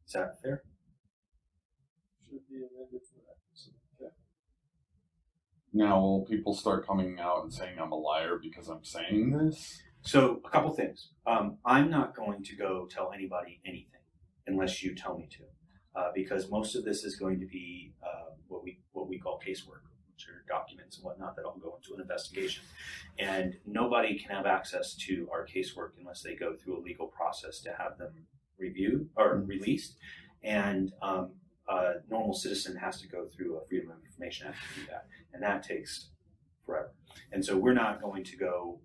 Is that fair? Should be amended for accuracy. Okay. Now, will people start coming out and saying I'm a liar because I'm saying this? So a couple things. I'm not going to go tell anybody anything unless you tell me to, because most of this is going to be what we call casework, which are documents and whatnot that all go into an investigation. And nobody can have access to our casework unless they go through a legal process to have them reviewed or released. And a normal citizen has to go through a Freedom of Information Act to do that, and that takes forever. And so we're not going to go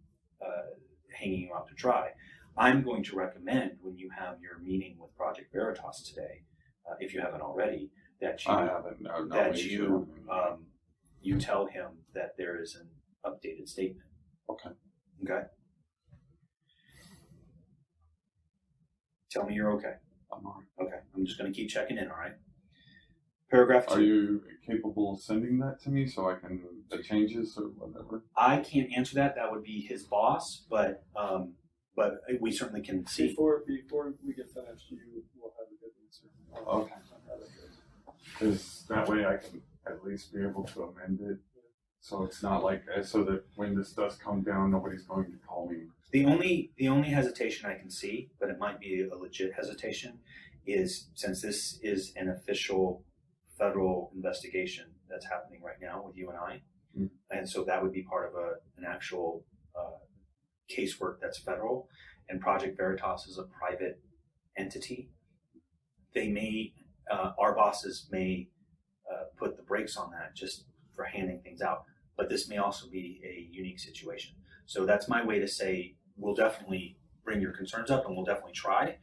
hanging you out to dry. I'm going to recommend when you have your meeting with Project Veritas today, if you haven't already, that you I haven't. No, that you tell him that there is an updated statement. Okay. Okay. Tell me you're okay. I'm all right. Okay. I'm just going to keep checking in. All right. Paragraph 2. Are you capable of sending that to me so I can the changes or whatever? I can't answer that. That would be his boss, but we certainly can see. Before we get finished, you will have a good answer. Okay. Because that way I can at least be able to amend it. So it's not like, so that when this does come down, nobody's going to call me. The only hesitation I can see, but it might be a legit hesitation, is since this is an official federal investigation that's happening right now with you and I, and so that would be part of an actual casework that's federal, and Project Veritas is a private entity. They may, our bosses may put the brakes on that just for handing things out, but this may also be a unique situation. So that's my way to say, we'll definitely bring your concerns up and we'll definitely try,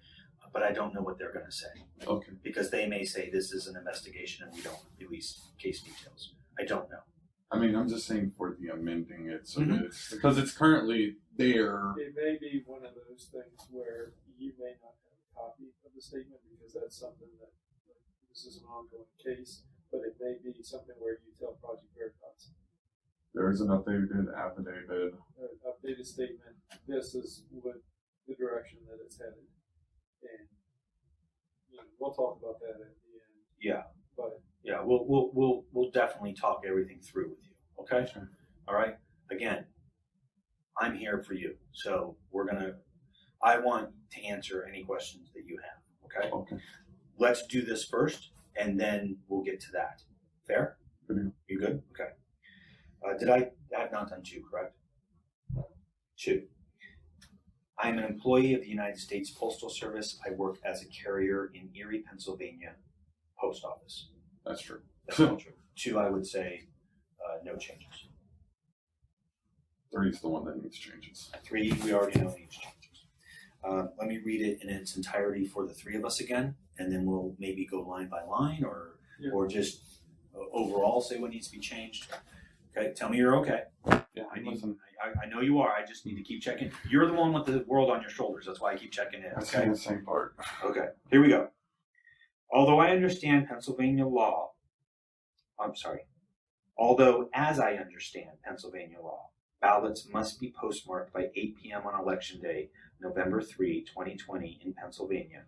but I don't know what they're going to say. Okay. Because they may say this is an investigation and we don't release case details. I don't know. I mean, I'm just saying for the amending it, so that it's, because it's currently there. It may be one of those things where you may not have a copy of the statement because that's something that, like, this is an ongoing case, but it may be something where you tell Project Veritas. There is an updated affidavit. An updated statement. This is what the direction that it's headed, and we'll talk about that at the end. Yeah. But yeah, we'll definitely talk everything through with you. Okay. Sure. All right. Again, I'm here for you, so I want to answer any questions that you have. Okay. Okay. Let's do this first, and then we'll get to that. Fair? Good. You good? Okay. I have not done 2, correct? 2. I am an employee of the United States Postal Service. I work as a carrier in Erie, Pennsylvania, post office. That's true. That's all true. 2, I would say, no changes. 3 is the one that needs changes. 3, we already know needs changes. Let me read it in its entirety for the 3 of us again, and then we'll maybe go line by line or just overall say what needs to be changed. Okay, tell me you're okay. Yeah, I need. listen. I know you are. I just need to keep checking. You're the one with the world on your shoulders. That's why I keep checking in. I'm Okay. saying the same part. Okay. Here we go. Although I understand Pennsylvania law, I'm sorry. Although, as I understand Pennsylvania law, ballots must be postmarked by 8 p.m. on Election Day, November 3, 2020, in Pennsylvania.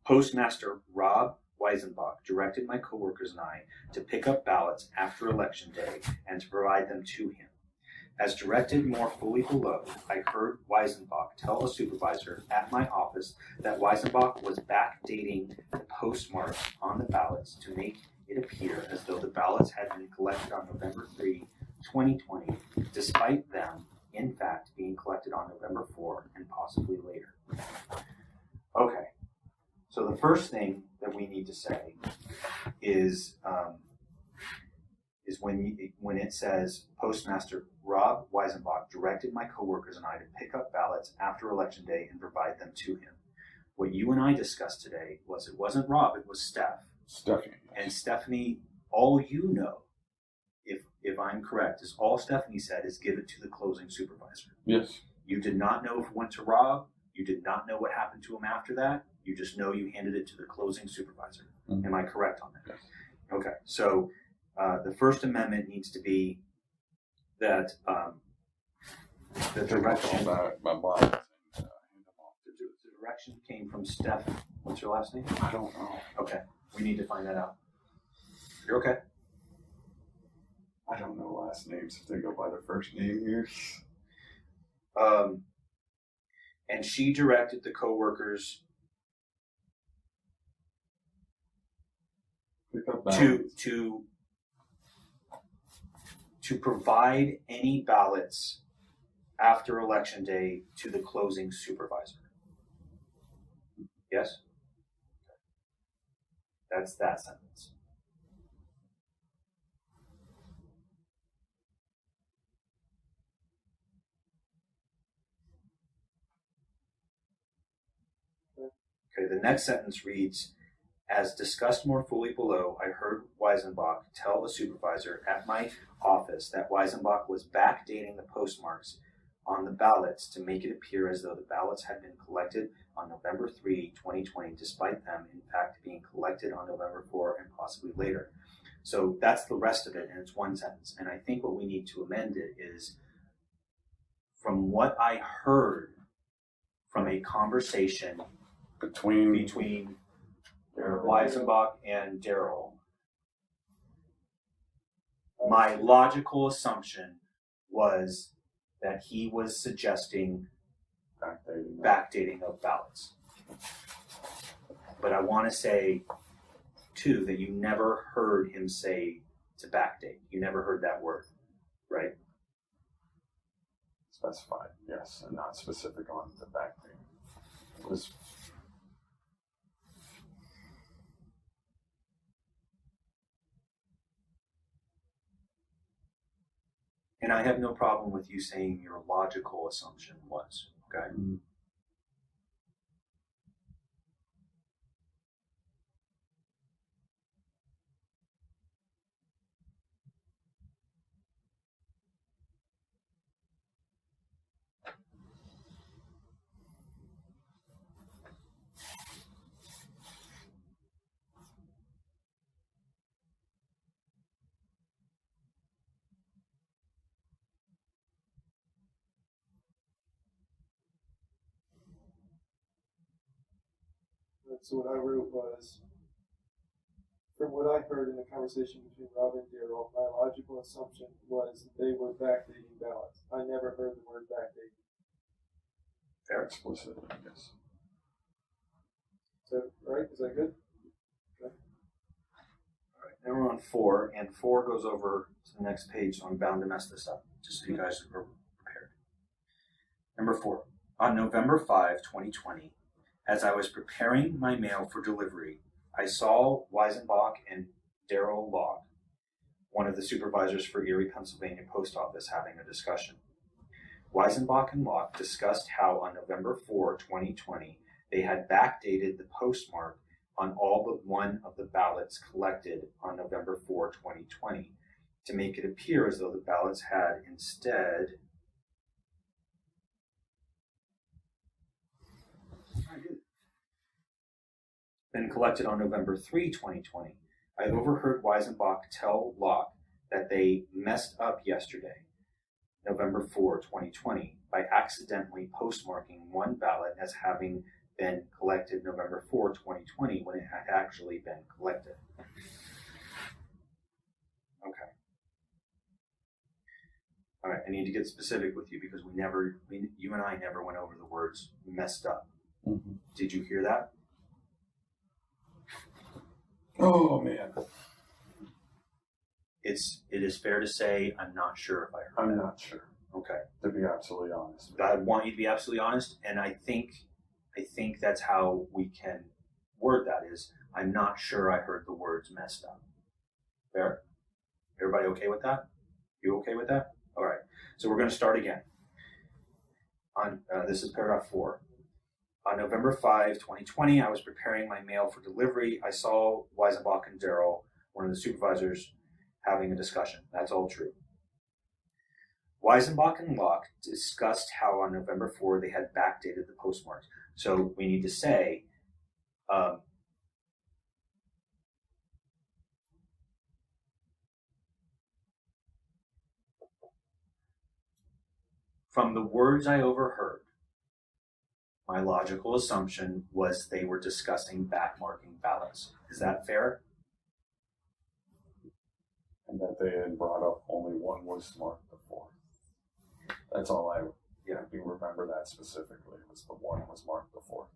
Postmaster Rob Weisenbach directed my coworkers and I to pick up ballots after Election Day and to provide them to him. As directed more fully below, I heard Weisenbach tell a supervisor at my office that Weisenbach was backdating the postmark on the ballots to make it appear as though the ballots had been collected on November 3, 2020, despite them, in fact, being collected on November 4 and possibly later. Okay, so the first thing that we need to say is when it says Postmaster Rob Weisenbach directed my coworkers and I to pick up ballots after Election Day and provide them to him. What you and I discussed today was it wasn't Rob, it was Steph. Stephanie. And Stephanie, all you know, if I'm correct, is all Stephanie said is give it to the closing supervisor. Yes. You did not know if it went to Rob. You did not know what happened to him after that. You just know you handed it to the closing supervisor. Mm-hmm. Am I correct on that? Yes. Okay. So the First Amendment needs to be that the direction. My body. The direction came from Steph. What's her last name? I don't know. Okay. We need to find that out. You're okay. I don't know last names if they go by their first name here. And she directed the coworkers Pick up ballots. to provide any ballots after Election Day to the closing supervisor. Yes? That's that sentence. Okay, the next sentence reads, as discussed more fully below, I heard Weisenbach tell the supervisor at my office that Weisenbach was backdating the postmarks on the ballots to make it appear as though the ballots had been collected on November 3, 2020, despite them, in fact, being collected on November 4 and possibly later. So that's the rest of it, and it's one sentence. And I think what we need to amend it is, from what I heard from a conversation between Weisenbach and Daryl, my logical assumption was that he was suggesting backdating of ballots. But I want to say, too, that you never heard him say to backdate. You never heard that word, right? Specified, yes, and not specific on the back thing. It was. And I have no problem with you saying your logical assumption was, okay? Mm-hmm. So what I wrote was, from what I heard in the conversation between Rob and Daryl, my logical assumption was they were backdating ballots. I never heard the word backdating. Fair, explicit, I guess. So, right? Is that good? Okay. All right, now we're on 4, and 4 goes over to the next page, so I'm bound to mess this up, just so you guys are prepared. Number 4, on November 5, 2020, as I was preparing my mail for delivery, I saw Weisenbach and Daryl Locke, one of the supervisors for Erie, Pennsylvania Post Office, having a discussion. Weisenbach and Locke discussed how on November 4, 2020, they had backdated the postmark on all but one of the ballots collected on November 4, 2020, to make it appear as though the ballots had instead been collected on November 3, 2020. I overheard Weisenbach tell Locke that they messed up yesterday, November 4, 2020, by accidentally postmarking one ballot as having been collected November 4, 2020, when it had actually been collected. Okay. All right, I need to get specific with you because you and I never went over the words messed up. Mm-hmm. Did you hear that? Oh man. It is fair to say I'm not sure if I heard I'm that. not sure, Okay. to be absolutely honest. I want you to be absolutely honest, and I think that's how we can word that is, I'm not sure I heard the words messed up. Fair? Everybody okay with that? You okay with that? All right. So we're going to start again. On this is paragraph 4. On November 5, 2020, I was preparing my mail for delivery. I saw Weisenbach and Daryl, one of the supervisors, having a discussion. That's all true. Weisenbach and Locke discussed how on November 4 they had backdated the postmarks. So we need to say, from the words I overheard, my logical assumption was they were discussing backmarking ballots. Is that fair? And that they had brought up only one was marked before. That's all I do remember that specifically. It was the one was marked before.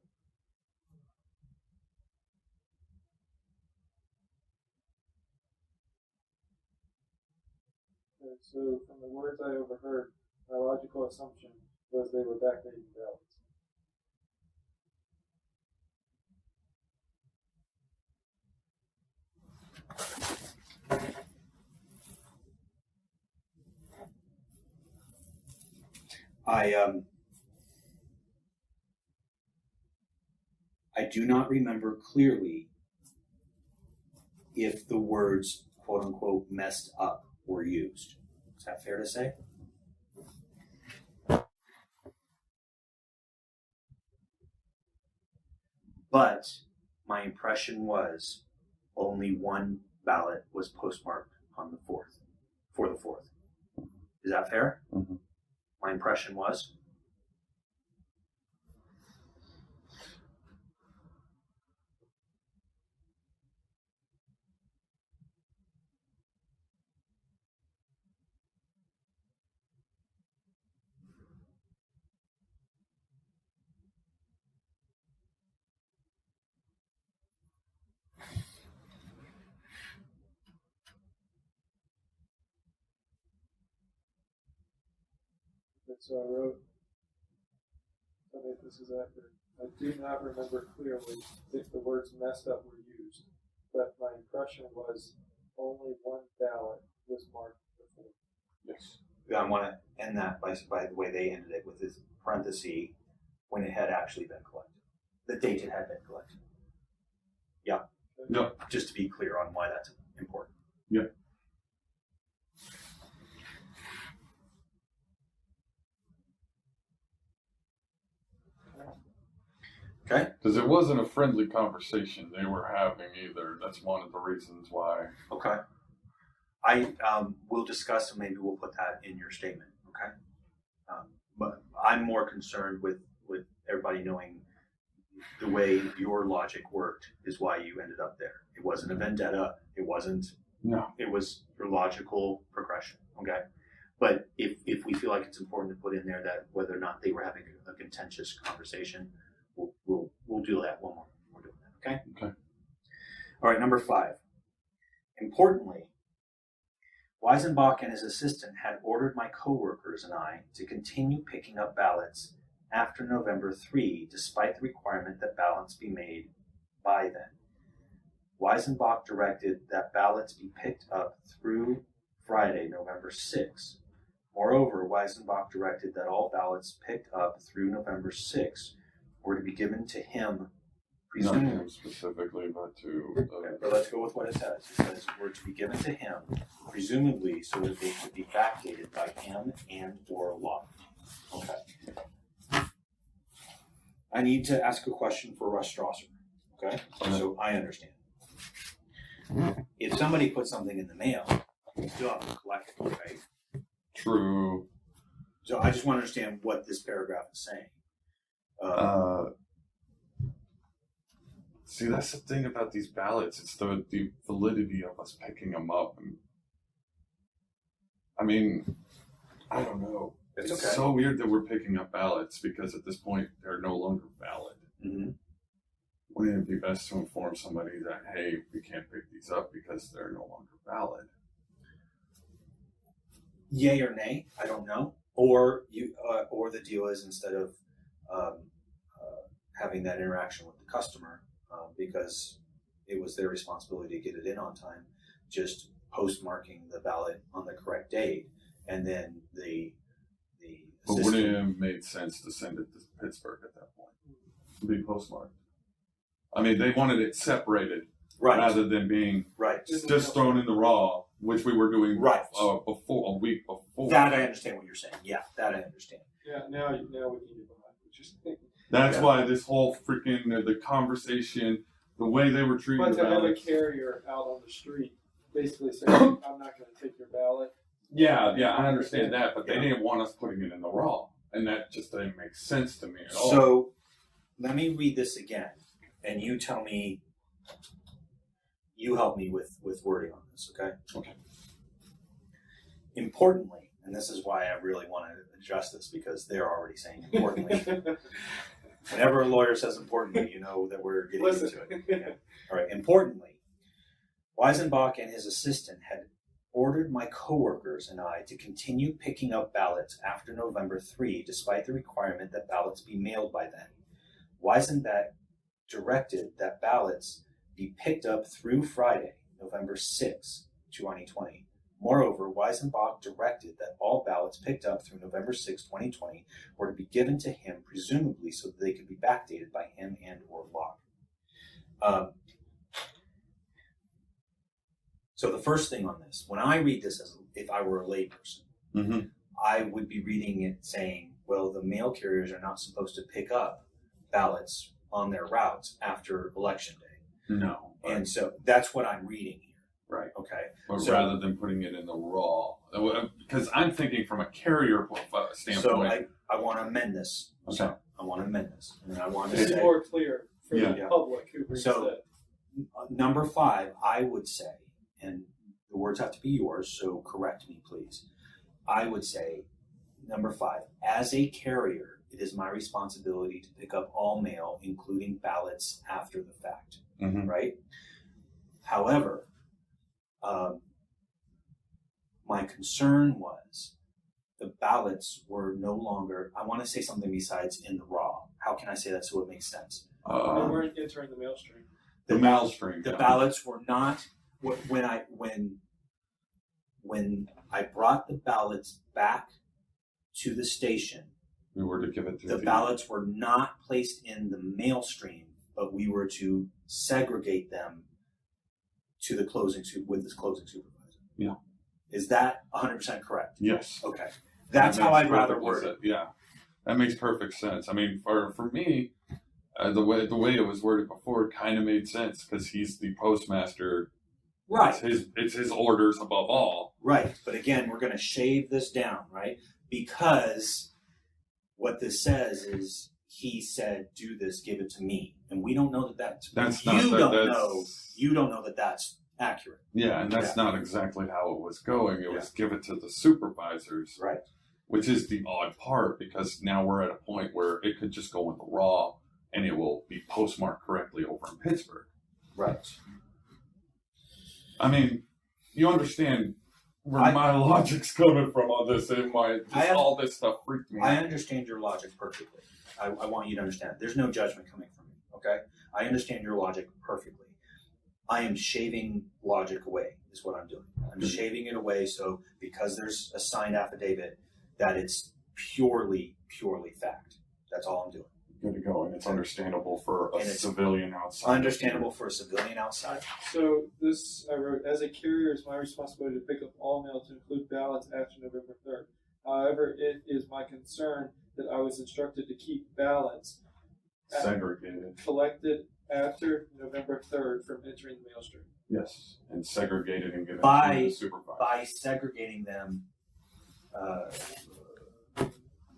Okay, so from the words I overheard, my logical assumption was they were backdating ballots. I do not remember clearly if the words quote unquote messed up were used. Is that fair to say? But my impression was only one ballot was postmarked on the 4th, for the 4th. Is that fair? Mm-hmm. My impression was? So I wrote, tell me if this is accurate. I do not remember clearly if the words messed up were used, but my impression was only one ballot was marked before. Yes. I want to end that by the way they ended it with this parenthesis when it had actually been collected. The date it had been collected. Yeah. No. Just to be clear on why that's important. Yeah. Okay. Because it wasn't a friendly conversation they were having either. That's one of the reasons why. Okay. I will discuss, and maybe we'll put that in your statement. Okay. But I'm more concerned with everybody knowing the way your logic worked is why you ended up there. It wasn't a vendetta. It wasn't. No. It was your logical progression. Okay. But if we feel like it's important to put in there that whether or not they were having a contentious conversation, we'll do that when we're doing that. Okay. Okay. All right. Number 5. Importantly, Weisenbach and his assistant had ordered my coworkers and I to continue picking up ballots after November 3, despite the requirement that ballots be made by then. Weisenbach directed that ballots be picked up through Friday, November 6. Moreover, Weisenbach directed that all ballots picked up through November 6 were to be given to him, Not presumably. him specifically, but to. Okay, but let's go with what it says. It says were to be given to him, presumably so that they could be backdated by him and or law. Okay. I need to ask a question for Russ Strasser. Okay, so I understand. If somebody puts something in the mail, you still have to collect it, right? True. So I just want to understand what this paragraph is saying. See, that's the thing about these ballots. It's the validity of us picking them up. And, I mean, I don't know. It's It's okay. so weird that we're picking up ballots because at this point they're no longer valid. Mm-hmm. Wouldn't it be best to inform somebody that, hey, we can't pick these up because they're no longer valid? Yay or nay? I don't know. Or the deal is instead of having that interaction with the customer because it was their responsibility to get it in on time, just postmarking the ballot on the correct date, and then the But assistant- wouldn't it have made sense to send it to Pittsburgh at that point? To be postmarked. I mean, they wanted it separated rather than being right. just thrown in the raw, which we were doing before, a week before. That I understand what you're saying. Yeah, that I understand. Yeah, now we need to just That's why this whole freaking the conversation, the way they were treating but the to have a ballots. carrier out on the street basically saying, I'm not going to take your ballot. Yeah, I understand that, but they didn't want us putting it in the raw, and that just didn't make sense to me at all. So let me read this again, and you tell me. You help me with wording on this, okay? Okay. Importantly, and this is why I really want to address this because they're already saying importantly. Whenever a lawyer says importantly, you know that we're getting into it. Yeah. All right. Importantly, Weisenbach and his assistant had ordered my coworkers and I to continue picking up ballots after November 3, despite the requirement that ballots be mailed by then. Weisenbach directed that ballots be picked up through Friday, November 6, 2020. Moreover, Weisenbach directed that all ballots picked up through November 6, 2020 were to be given to him, presumably so that they could be backdated by him and or Locke. So the first thing on this, when I read this as if I were a layperson, I would be reading it saying, well, the mail carriers are not supposed to pick up ballots on their routes after Election Day. No. And so that's what I'm reading here. Right. Okay. But So- rather than putting it in the raw, because I'm thinking from a carrier standpoint. So I want to amend this. Okay. So I want to amend this. And I want to It's say, more clear for Yeah. the public who reads So- it. number 5, I would say, and the words have to be yours, so correct me, please. I would say, number 5, as a carrier, it is my responsibility to pick up all mail, including ballots after the fact. Right? However, my concern was the ballots were no longer, I want to say something besides in the raw. How can I say that so it makes sense? They weren't entering the mail stream. the mail stream. The ballots were not, when I brought the ballots back to the station, we were to give it to the ballots were not placed in the mail stream, but we were to segregate them to the closing supervisor. Yeah. Is that 100% correct? Yes. Okay. That's That how makes I'd rather perfect word sense. it. Yeah, that makes perfect sense. I mean, for me, the way it was worded before kind of made sense because he's the postmaster. Right. It's his orders above all. Right. But again, we're going to shave this down, right? Because what this says is he said, do this, give it to me. And we don't know that you don't know that that's accurate. Yeah, and that's not exactly how it was going. It was give it to the supervisors. Right. Which is the odd part because now we're at a point where it could just go in the raw and it will be postmarked correctly over in Pittsburgh. Right. I mean, you understand where my logic's coming from on this, and all this stuff freaked me I out. understand your logic perfectly. I want you to understand. There's no judgment coming from me, okay? I understand your logic perfectly. I am shaving logic away, is what I'm doing. I'm shaving it away so because there's a signed affidavit that it's purely fact. That's all I'm doing. good to go, and it's understandable for a And it's civilian outside. Understandable for a civilian outside. So this, I wrote, as a carrier, it's my responsibility to pick up all mail to include ballots after November 3rd. However, it is my concern that I was instructed to keep ballots Segregated. collected after November 3rd from entering the mail stream. Yes, and segregated and given By- to the supervisor. By segregating them,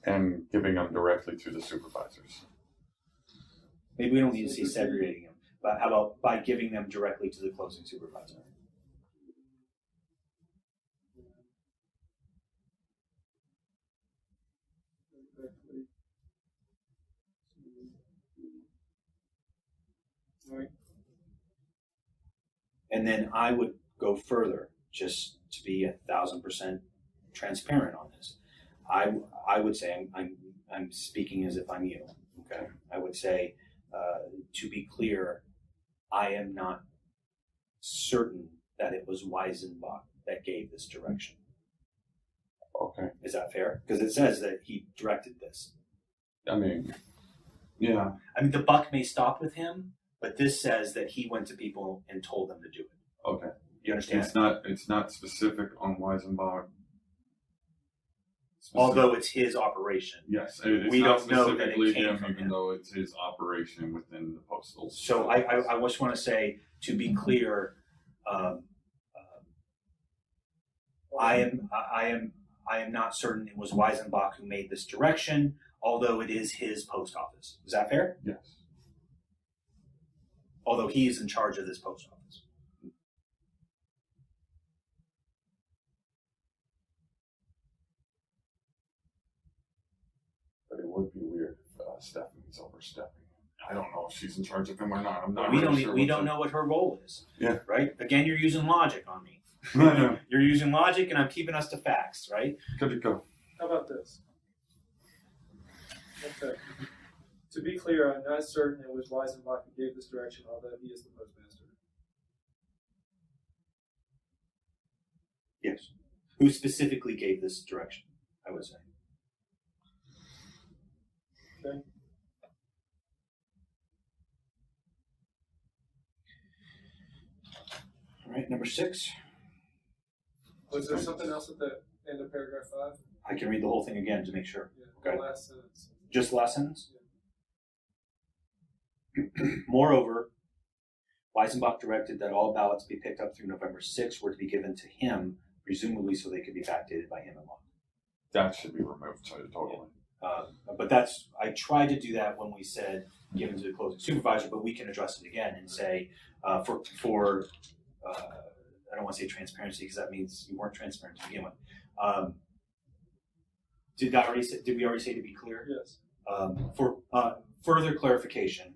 And giving them directly to the supervisors. maybe we don't need to see segregating them, but how about by giving them directly to the closing supervisor? Right. And then I would go further, just to be 1,000% transparent on this. I would say I'm speaking as if I'm you. Okay. I would say, to be clear, I am not certain that it was Weisenbach that gave this direction. Okay. Is that fair? Because it says that he directed this. I mean, yeah. I mean, the buck may stop with him, but this says that he went to people and told them to do it. Okay. You understand? It's not specific on Weisenbach. Although it's his operation. Yes, it's we not don't know that it specifically came him, from even him. though it's his operation within the postal. So I just want to say, to be clear, I am not certain it was Weisenbach who made this direction, although it is his post office. Is that fair? Yes. Although he is in charge of this post office. But it would be weird if Stephanie's overstepping. I don't know if she's in charge of him or not. I'm not We really don't sure we what don't to- know what her role is. Yeah. Right? Again, you're using logic on me. Yeah. You're using logic, and I'm keeping us to facts. Right? Good to go. How about this? Okay. To be clear, I'm not certain it was Weisenbach who gave this direction, although he is the postmaster. Yes. Who specifically gave this direction? I would say. Okay. All right. Number 6. Was there something else at the end of paragraph 5? I can read the whole thing again to make sure. Yeah, Okay. the last sentence. Just the last sentence? Moreover, Weisenbach directed that all ballots be picked up through November 6th were to be given to him, presumably so they could be backdated by him and Long. That should be removed totally. But that's, I tried to do that when we said given to the closing supervisor, but we can address it again and say, I don't want to say transparency because that means you weren't transparent to begin with. Did we already say to be clear? Yes. For further clarification,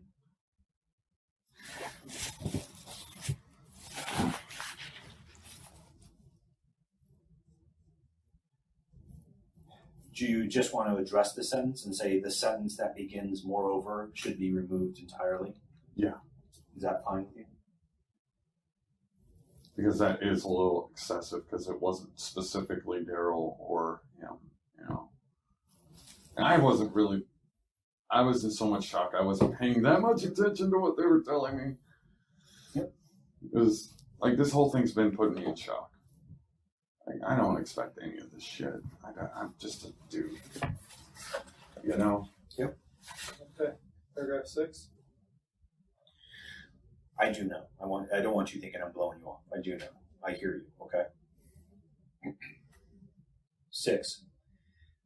do you just want to address the sentence and say the sentence that begins moreover should be removed entirely? Yeah. Is that fine with you? Because that is a little excessive because it wasn't specifically Daryl or him, you know. And I was in so much shock. I wasn't paying that much attention to what they were telling me. Yep. It was like this whole thing's been putting me in shock. Like, I don't expect any of this shit. I'm just a dude. You know? Yep. Okay. Paragraph 6. I do know. I don't want you thinking I'm blowing you off. I do know. I hear you, okay? 6.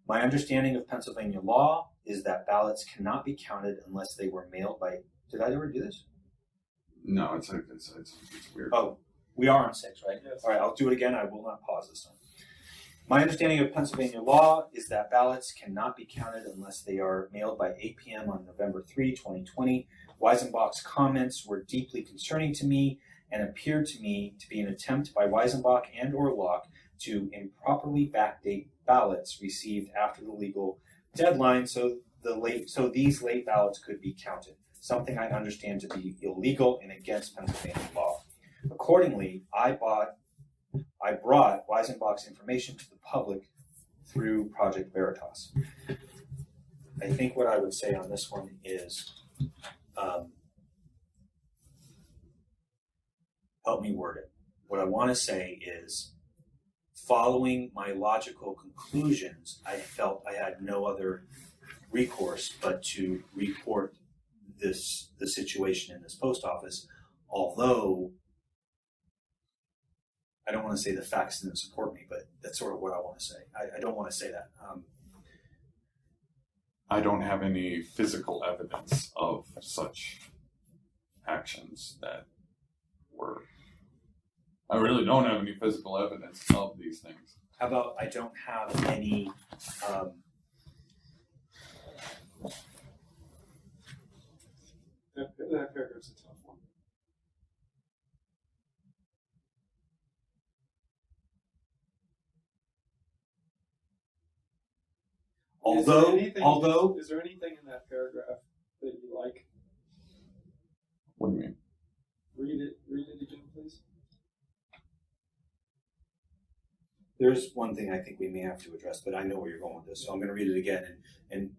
My understanding of Pennsylvania law is that ballots cannot be counted unless they were mailed by... Did I ever do this? No, it's weird. Oh, we are on 6, right? Yes. All right, I'll do it again. I will not pause this time. My understanding of Pennsylvania law is that ballots cannot be counted unless they are mailed by 8 p.m. on November 3, 2020. Weisenbach's comments were deeply concerning to me and appeared to me to be an attempt by Weisenbach and or Locke to improperly backdate ballots received after the legal deadline so these late ballots could be counted, something I understand to be illegal and against Pennsylvania law. Accordingly, I brought Weisenbach's information to the public through Project Veritas. I think what I would say on this one is, help me word it. What I want to say is, following my logical conclusions, I felt I had no other recourse but to report the situation in this post office, although I don't want to say the facts didn't support me, but that's sort of what I want to say. I don't want to say that. I don't have any physical evidence of such actions that were. I really don't have any physical evidence of these things. How about I don't have any That paragraph's a tough one. Is there anything in that paragraph that you like? What do you mean? Read it again, please. there's one thing I think we may have to address, but I know where you're going with this, so I'm going to read it again, and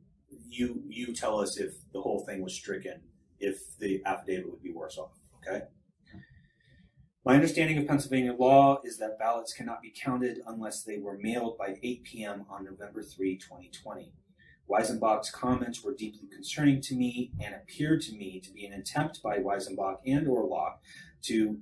you tell us if the whole thing was stricken, if the affidavit would be worse off, okay? My understanding of Pennsylvania law is that ballots cannot be counted unless they were mailed by 8 p.m. on November 3, 2020. Weisenbach's comments were deeply concerning to me and appeared to me to be an attempt by Weisenbach and or Locke to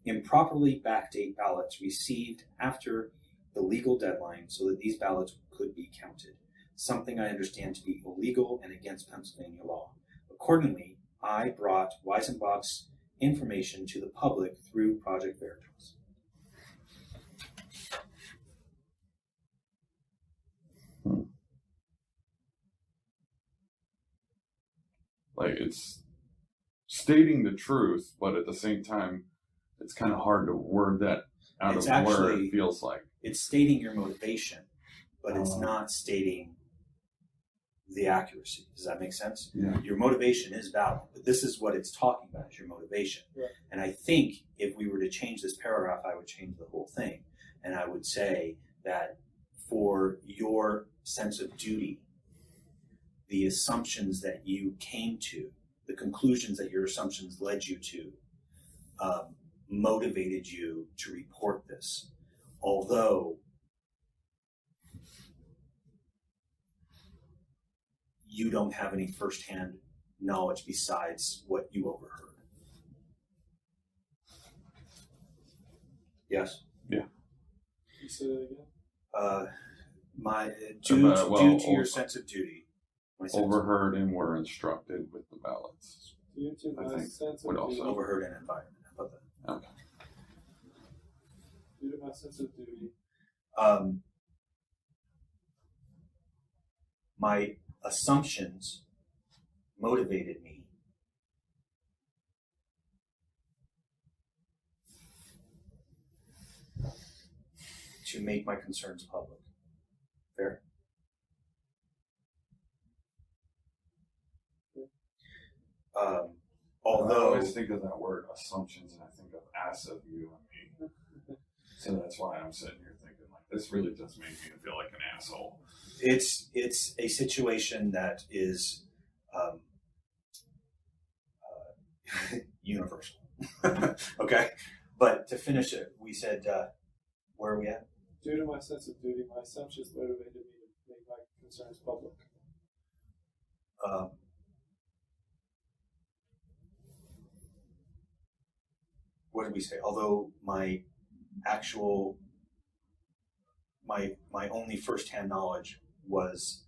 improperly backdate ballots received after the legal deadline so that these ballots could be counted, something I understand to be illegal and against Pennsylvania law. Accordingly, I brought Weisenbach's information to the public through Project Veritas. Like, it's stating the truth, but at the same time, it's kind of hard to word that out It's of where actually- it feels like. It's stating your motivation, but it's not stating the accuracy. Does that make sense? Yeah. Your motivation is valid, but this is what it's talking about, is your motivation. Right. And I think if we were to change this paragraph, I would change the whole thing. And I would say that for your sense of duty, the assumptions that you came to, the conclusions that your assumptions led you to, motivated you to report this. Although you don't have any firsthand knowledge besides what you overheard. Yes? Can you say that again? Due to your sense of duty. My sense Overheard and were instructed with the ballots. Due to I my think sense would of also- duty. overheard and environment. How about that? Okay. Due to my sense of duty. My assumptions motivated me to make my concerns public. Fair? I Although always think of that word assumptions and I think of ass of you and me. So that's why I'm sitting here thinking, like, this really does make me feel like an asshole. it's a situation that is universal. Okay, but to finish it, we said, where are we at? Due to my sense of duty, my assumptions motivated me to make my concerns public. What did we say? Although my only firsthand knowledge was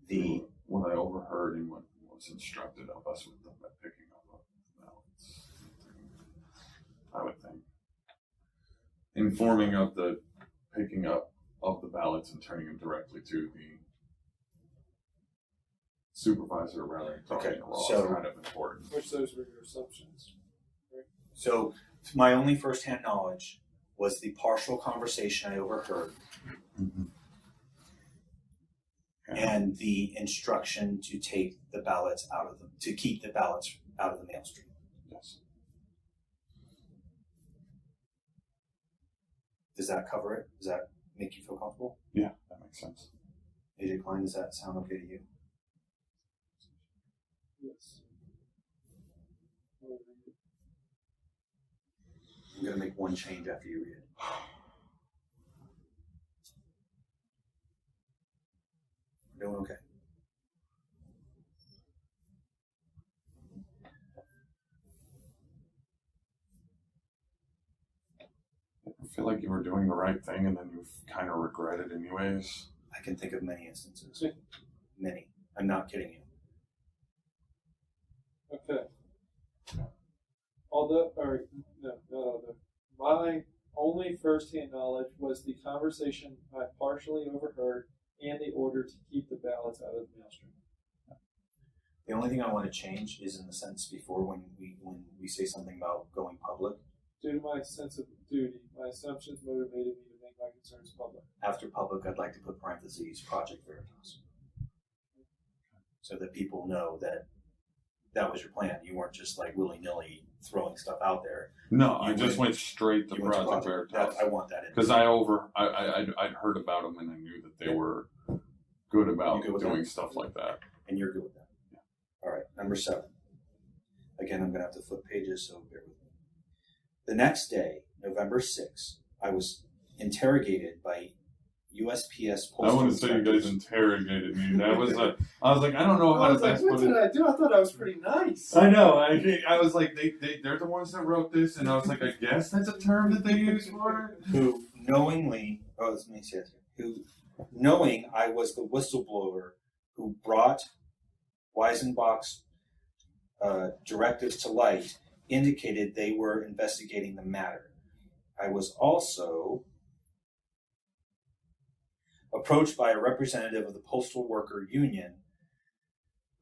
the What I overheard and what was instructed of us with the picking up of the ballots. I would think. Informing of the picking up of the ballots and turning them directly to the supervisor rather than Okay, talking the law so- is kind of important. Which those were your assumptions. so my only firsthand knowledge was the partial conversation I overheard and the instruction to take the ballots to keep the ballots out of the mail stream. Yes. Does that cover it? Does that make you feel comfortable? Yeah, that makes sense. AJ Klein, does that sound okay to you? Yes. I'm going to make one change after you read it. We're doing okay. I feel like you were doing the right thing and then you kind of regret it anyways. I can think of many instances. Many. I'm not kidding you. Okay. My only first-hand knowledge was the conversation I partially overheard and the order to keep the ballots out of the maelstrom. The only thing I want to change is in the sentence before when we say something about going public. Due to my sense of duty, my assumptions motivated me to make my concerns public. After public, I'd like to put parentheses, Project Veritas. So that people know that that was your plan. You weren't just like willy-nilly throwing stuff out there. No, I just went straight to You went to Project Veritas. I want that in. Because I'd heard about them and I knew that they were good about doing stuff like that. And you're good with that. Yeah. All right, number 7. Again, I'm going to have to flip pages, so bear with me. The next day, November 6th, I was interrogated by USPS postal I want to say you guys interrogated me. That was I was like, I don't know how to best what put did it. I do? I thought I was pretty nice. I know. I was like, they're the ones that wrote this, and I was like, I guess that's a term that they use for it. who knowingly, let me say it here, who knowing I was the whistleblower who brought Weisenbach's directives to light, indicated they were investigating the matter. I was also approached by a representative of the Postal Worker Union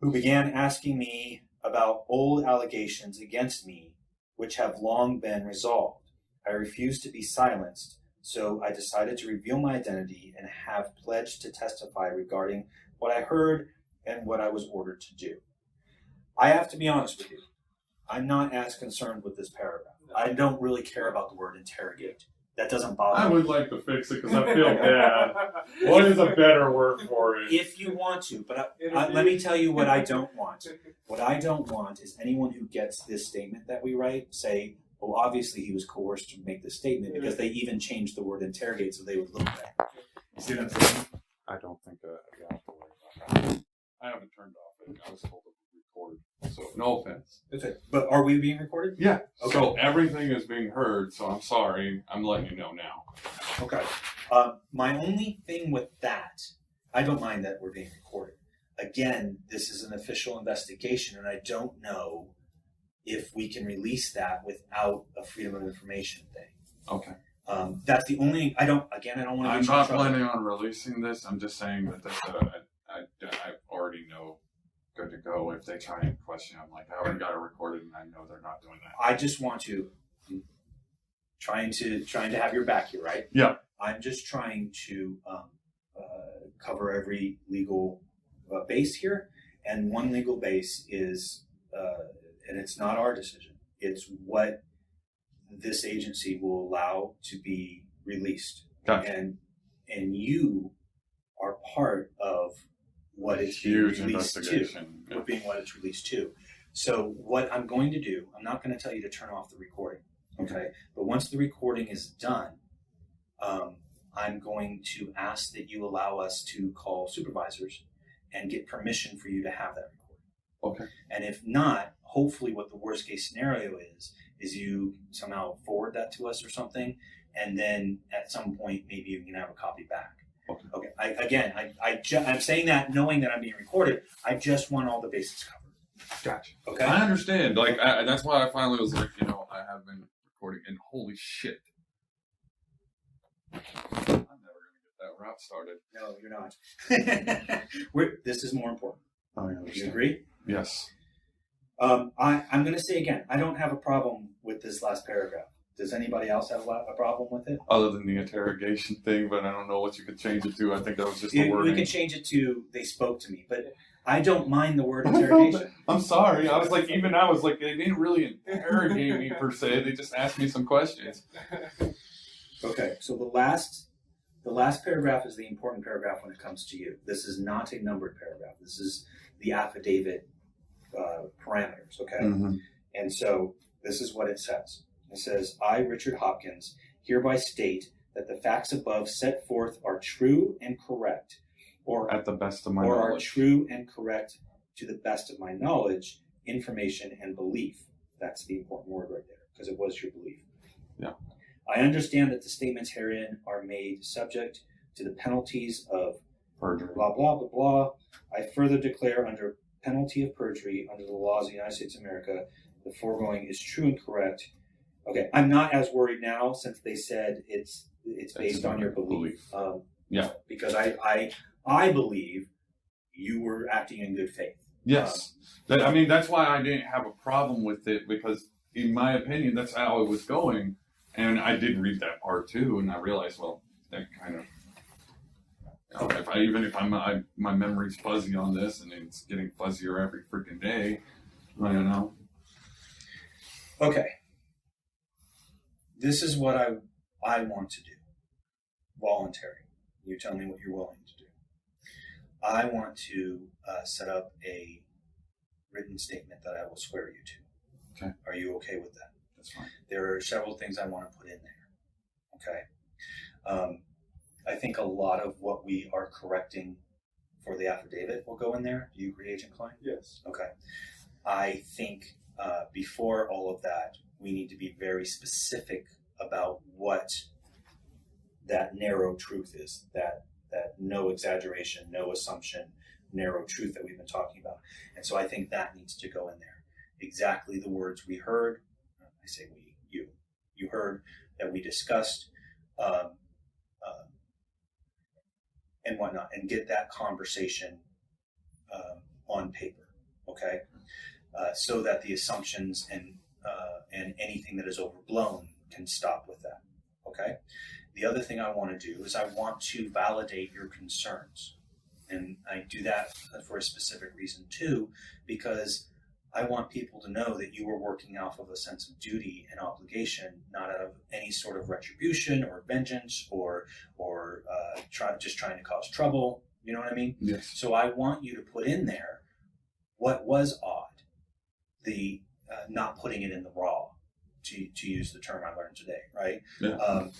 who began asking me about old allegations against me, which have long been resolved. I refused to be silenced, so I decided to reveal my identity and have pledged to testify regarding what I heard and what I was ordered to do. I have to be honest with you. I'm not as concerned with this paragraph. I don't really care about the word interrogate. That doesn't bother me. I would like to fix it because I feel bad. What is a better word for it? If you want to, but let me tell you what I don't want. What I don't want is anyone who gets this statement that we write say, well, obviously he was coerced to make this statement because they even changed the word interrogate so they would look at it. You see what I'm saying? I don't think you have to worry about that. I haven't turned off it. I was told to record. So no offense. That's it. But are we being recorded? Yeah. Okay. So everything is being heard. So I'm sorry. I'm letting you know now. Okay. My only thing with that, I don't mind that we're being recorded. Again, this is an official investigation, and I don't know if we can release that without a freedom of information thing. Okay. That's the only. I don't want to. I'm not planning on releasing this. I'm just saying that I already know. Good to go. If they try and question, I'm like, I already got it recorded, and I know they're not doing that. I just want to trying to have your back here, right? Yeah. I'm just trying to cover every legal base here, and one legal base is, and it's not our decision. It's what this agency will allow to be released, Gotcha. and you are part of what it's being released to, being what it's released to. So what I'm going to do, I'm not going to tell you to turn off the recording, okay? But once the recording is done, I'm going to ask that you allow us to call supervisors and get permission for you to have that recording. Okay. And if not, hopefully what the worst case scenario is you somehow forward that to us or something, and then at some point maybe you can have a copy back. Okay. I'm saying that knowing that I'm being recorded. I just want all the bases covered. Gotcha. Okay. I understand. Like that's why I finally was like, I have been recording, and holy shit, I'm never gonna get that rap started. No, you're not. This is more important. I Do understand. you agree? Yes. I'm going to say again, I don't have a problem with this last paragraph. Does anybody else have a problem with it? Other than the interrogation thing, but I don't know what you could change it to. I think that was just the wording. We can change it to they spoke to me, but I don't mind the word interrogation. I'm sorry. I was like, they didn't really interrogate me per se. They just asked me some questions. Okay, so the last paragraph is the important paragraph when it comes to you. This is not a numbered paragraph. This is the affidavit parameters. Okay. Mm-hmm. And so this is what it says. It says, I, Richard Hopkins, hereby state that the facts above set forth are true and correct, or At the best of my are knowledge. true and correct to the best of my knowledge, information, and belief. That's the important word right there, because it was your belief. Yeah. I understand that the statements herein are made subject to the penalties of Perjury. blah, blah, blah, blah. I further declare under penalty of perjury under the laws of the United States of America, the foregoing is true and correct. Okay, I'm not as worried now since they said it's based on your belief. Yeah. Because I believe you were acting in good faith. Yes. That's why I didn't have a problem with it, because in my opinion, that's how it was going. And I did read that part too, and I realized, well, that kind of, my memory's fuzzy on this, and it's getting fuzzier every freaking day, I don't know. Okay. This is what I want to do. Voluntary. You tell me what you're willing to do. I want to set up a written statement that I will swear you to. Okay. Are you okay with that? That's fine. There are several things I want to put in there. Okay. I think a lot of what we are correcting for the affidavit will go in there. Do you agree, Agent Klein? Yes. Okay. I think before all of that, we need to be very specific about what that narrow truth is, that no exaggeration, no assumption, narrow truth that we've been talking about. And so I think that needs to go in there. Exactly the words we heard, I say we, you heard, that we discussed, and whatnot, and get that conversation on paper, okay? So that the assumptions and anything that is overblown can stop with that, okay? The other thing I want to do is I want to validate your concerns. And I do that for a specific reason too, because I want people to know that you are working off of a sense of duty and obligation, not out of any sort of retribution or vengeance or just trying to cause trouble. You know what I mean? Yes. So I want you to put in there what was odd, the not putting it in the raw, to use the term I learned today, right? Yeah. I'm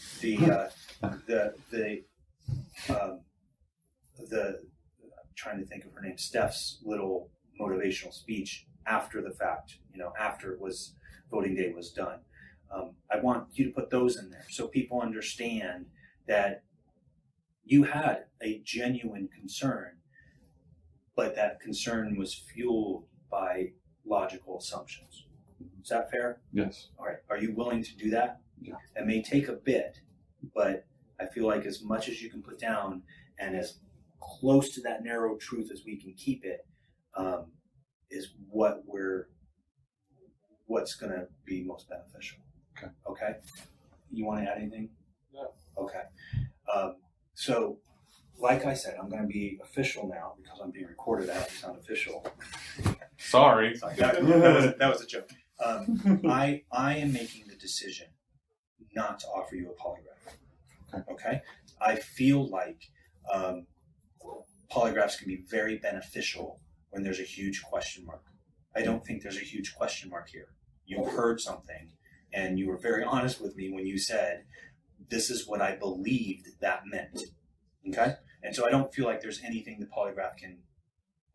trying to think of her name, Steph's little motivational speech after the fact, after it was voting day was done. I want you to put those in there so people understand that you had a genuine concern, but that concern was fueled by logical assumptions. Is that fair? Yes. All right. Are you willing to do that? Yeah. It may take a bit, but I feel like as much as you can put down and as close to that narrow truth as we can keep it, is what's going to be most beneficial. Okay. Okay. You want to add anything? No. Okay. So, like I said, I'm going to be official now because I'm being recorded. I have to sound official. Sorry. That was a joke. I am making the decision not to offer you a polygraph. Okay? I feel like polygraphs can be very beneficial when there's a huge question mark. I don't think there's a huge question mark here. You heard something, and you were very honest with me when you said, this is what I believed that meant. Okay? And so I don't feel like there's anything the polygraph can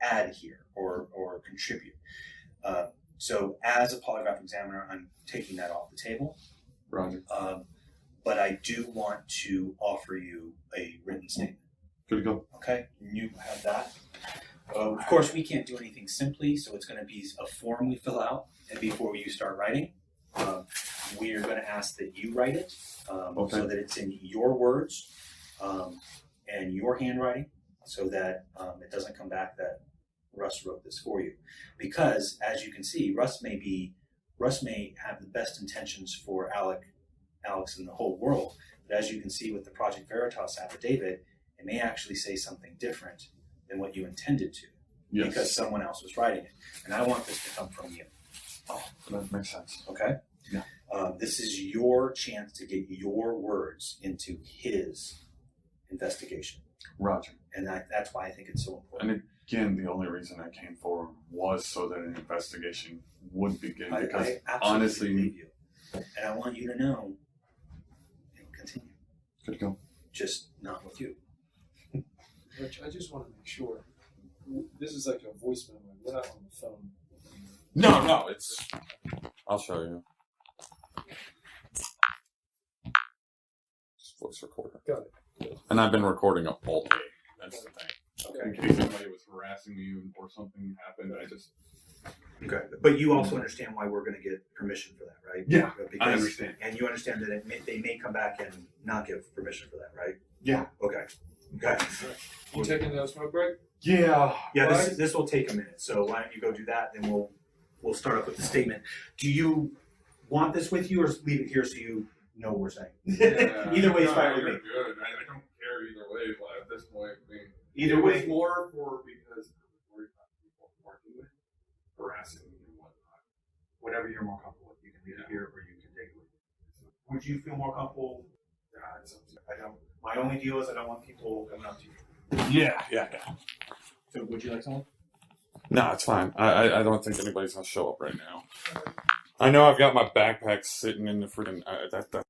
add here or contribute. So as a polygraph examiner, I'm taking that off the table. Roger. But I do want to offer you a written statement. Good to go. Okay? You have that. Of course, we can't do anything simply, so it's going to be a form we fill out and before you start writing. We are going to ask that you write it so that it's in your words and your handwriting so that it doesn't come back that Russ wrote this for you. Because, as you can see, Russ may have the best intentions for Alex and the whole world, but as you can see with the Project Veritas affidavit, it may actually say something different than what you intended to, Yes. because someone else was writing it. And I want this to come from you. Oh, that makes sense. Okay? Yeah. This is your chance to get your words into his investigation. Roger. And that's why I think it's so important. Again, the only reason I came forward was so that an investigation would begin. I Because absolutely honestly, believe you, and I want you to know it'll continue. good to go. Just not with you. Rich, I just want to make sure. This is like a voice memo. We're not on the phone. No, it's. I'll show you. Just voice recorder. Got it. And I've been recording up all day. That's the thing. Okay. In case somebody was harassing me or something happened, I just. Okay. But you also understand why we're going to get permission for that, right? Yeah, Because, I understand. And you understand that they may come back and not give permission for that, right? Yeah. Okay. Okay. You taking a smoke break? Yeah. Yeah, Why? this will take a minute. So why don't you go do that, then we'll start up with the statement. Do you want this with you, or leave it here so you know what we're saying? Either way is fine with me. You're good. I don't care either way, but at this point, I mean, Either it way. was more for because I was worried about people working with, harassing me and whatnot. Whatever you're more comfortable with, you can leave it here or you can take it with you. Would you feel more comfortable? It's up to you. I don't. My only deal is I don't want people coming up to you. Yeah. So would you like someone? No, it's fine. I don't think anybody's gonna show up right now. I know I've got my backpack sitting in the freaking that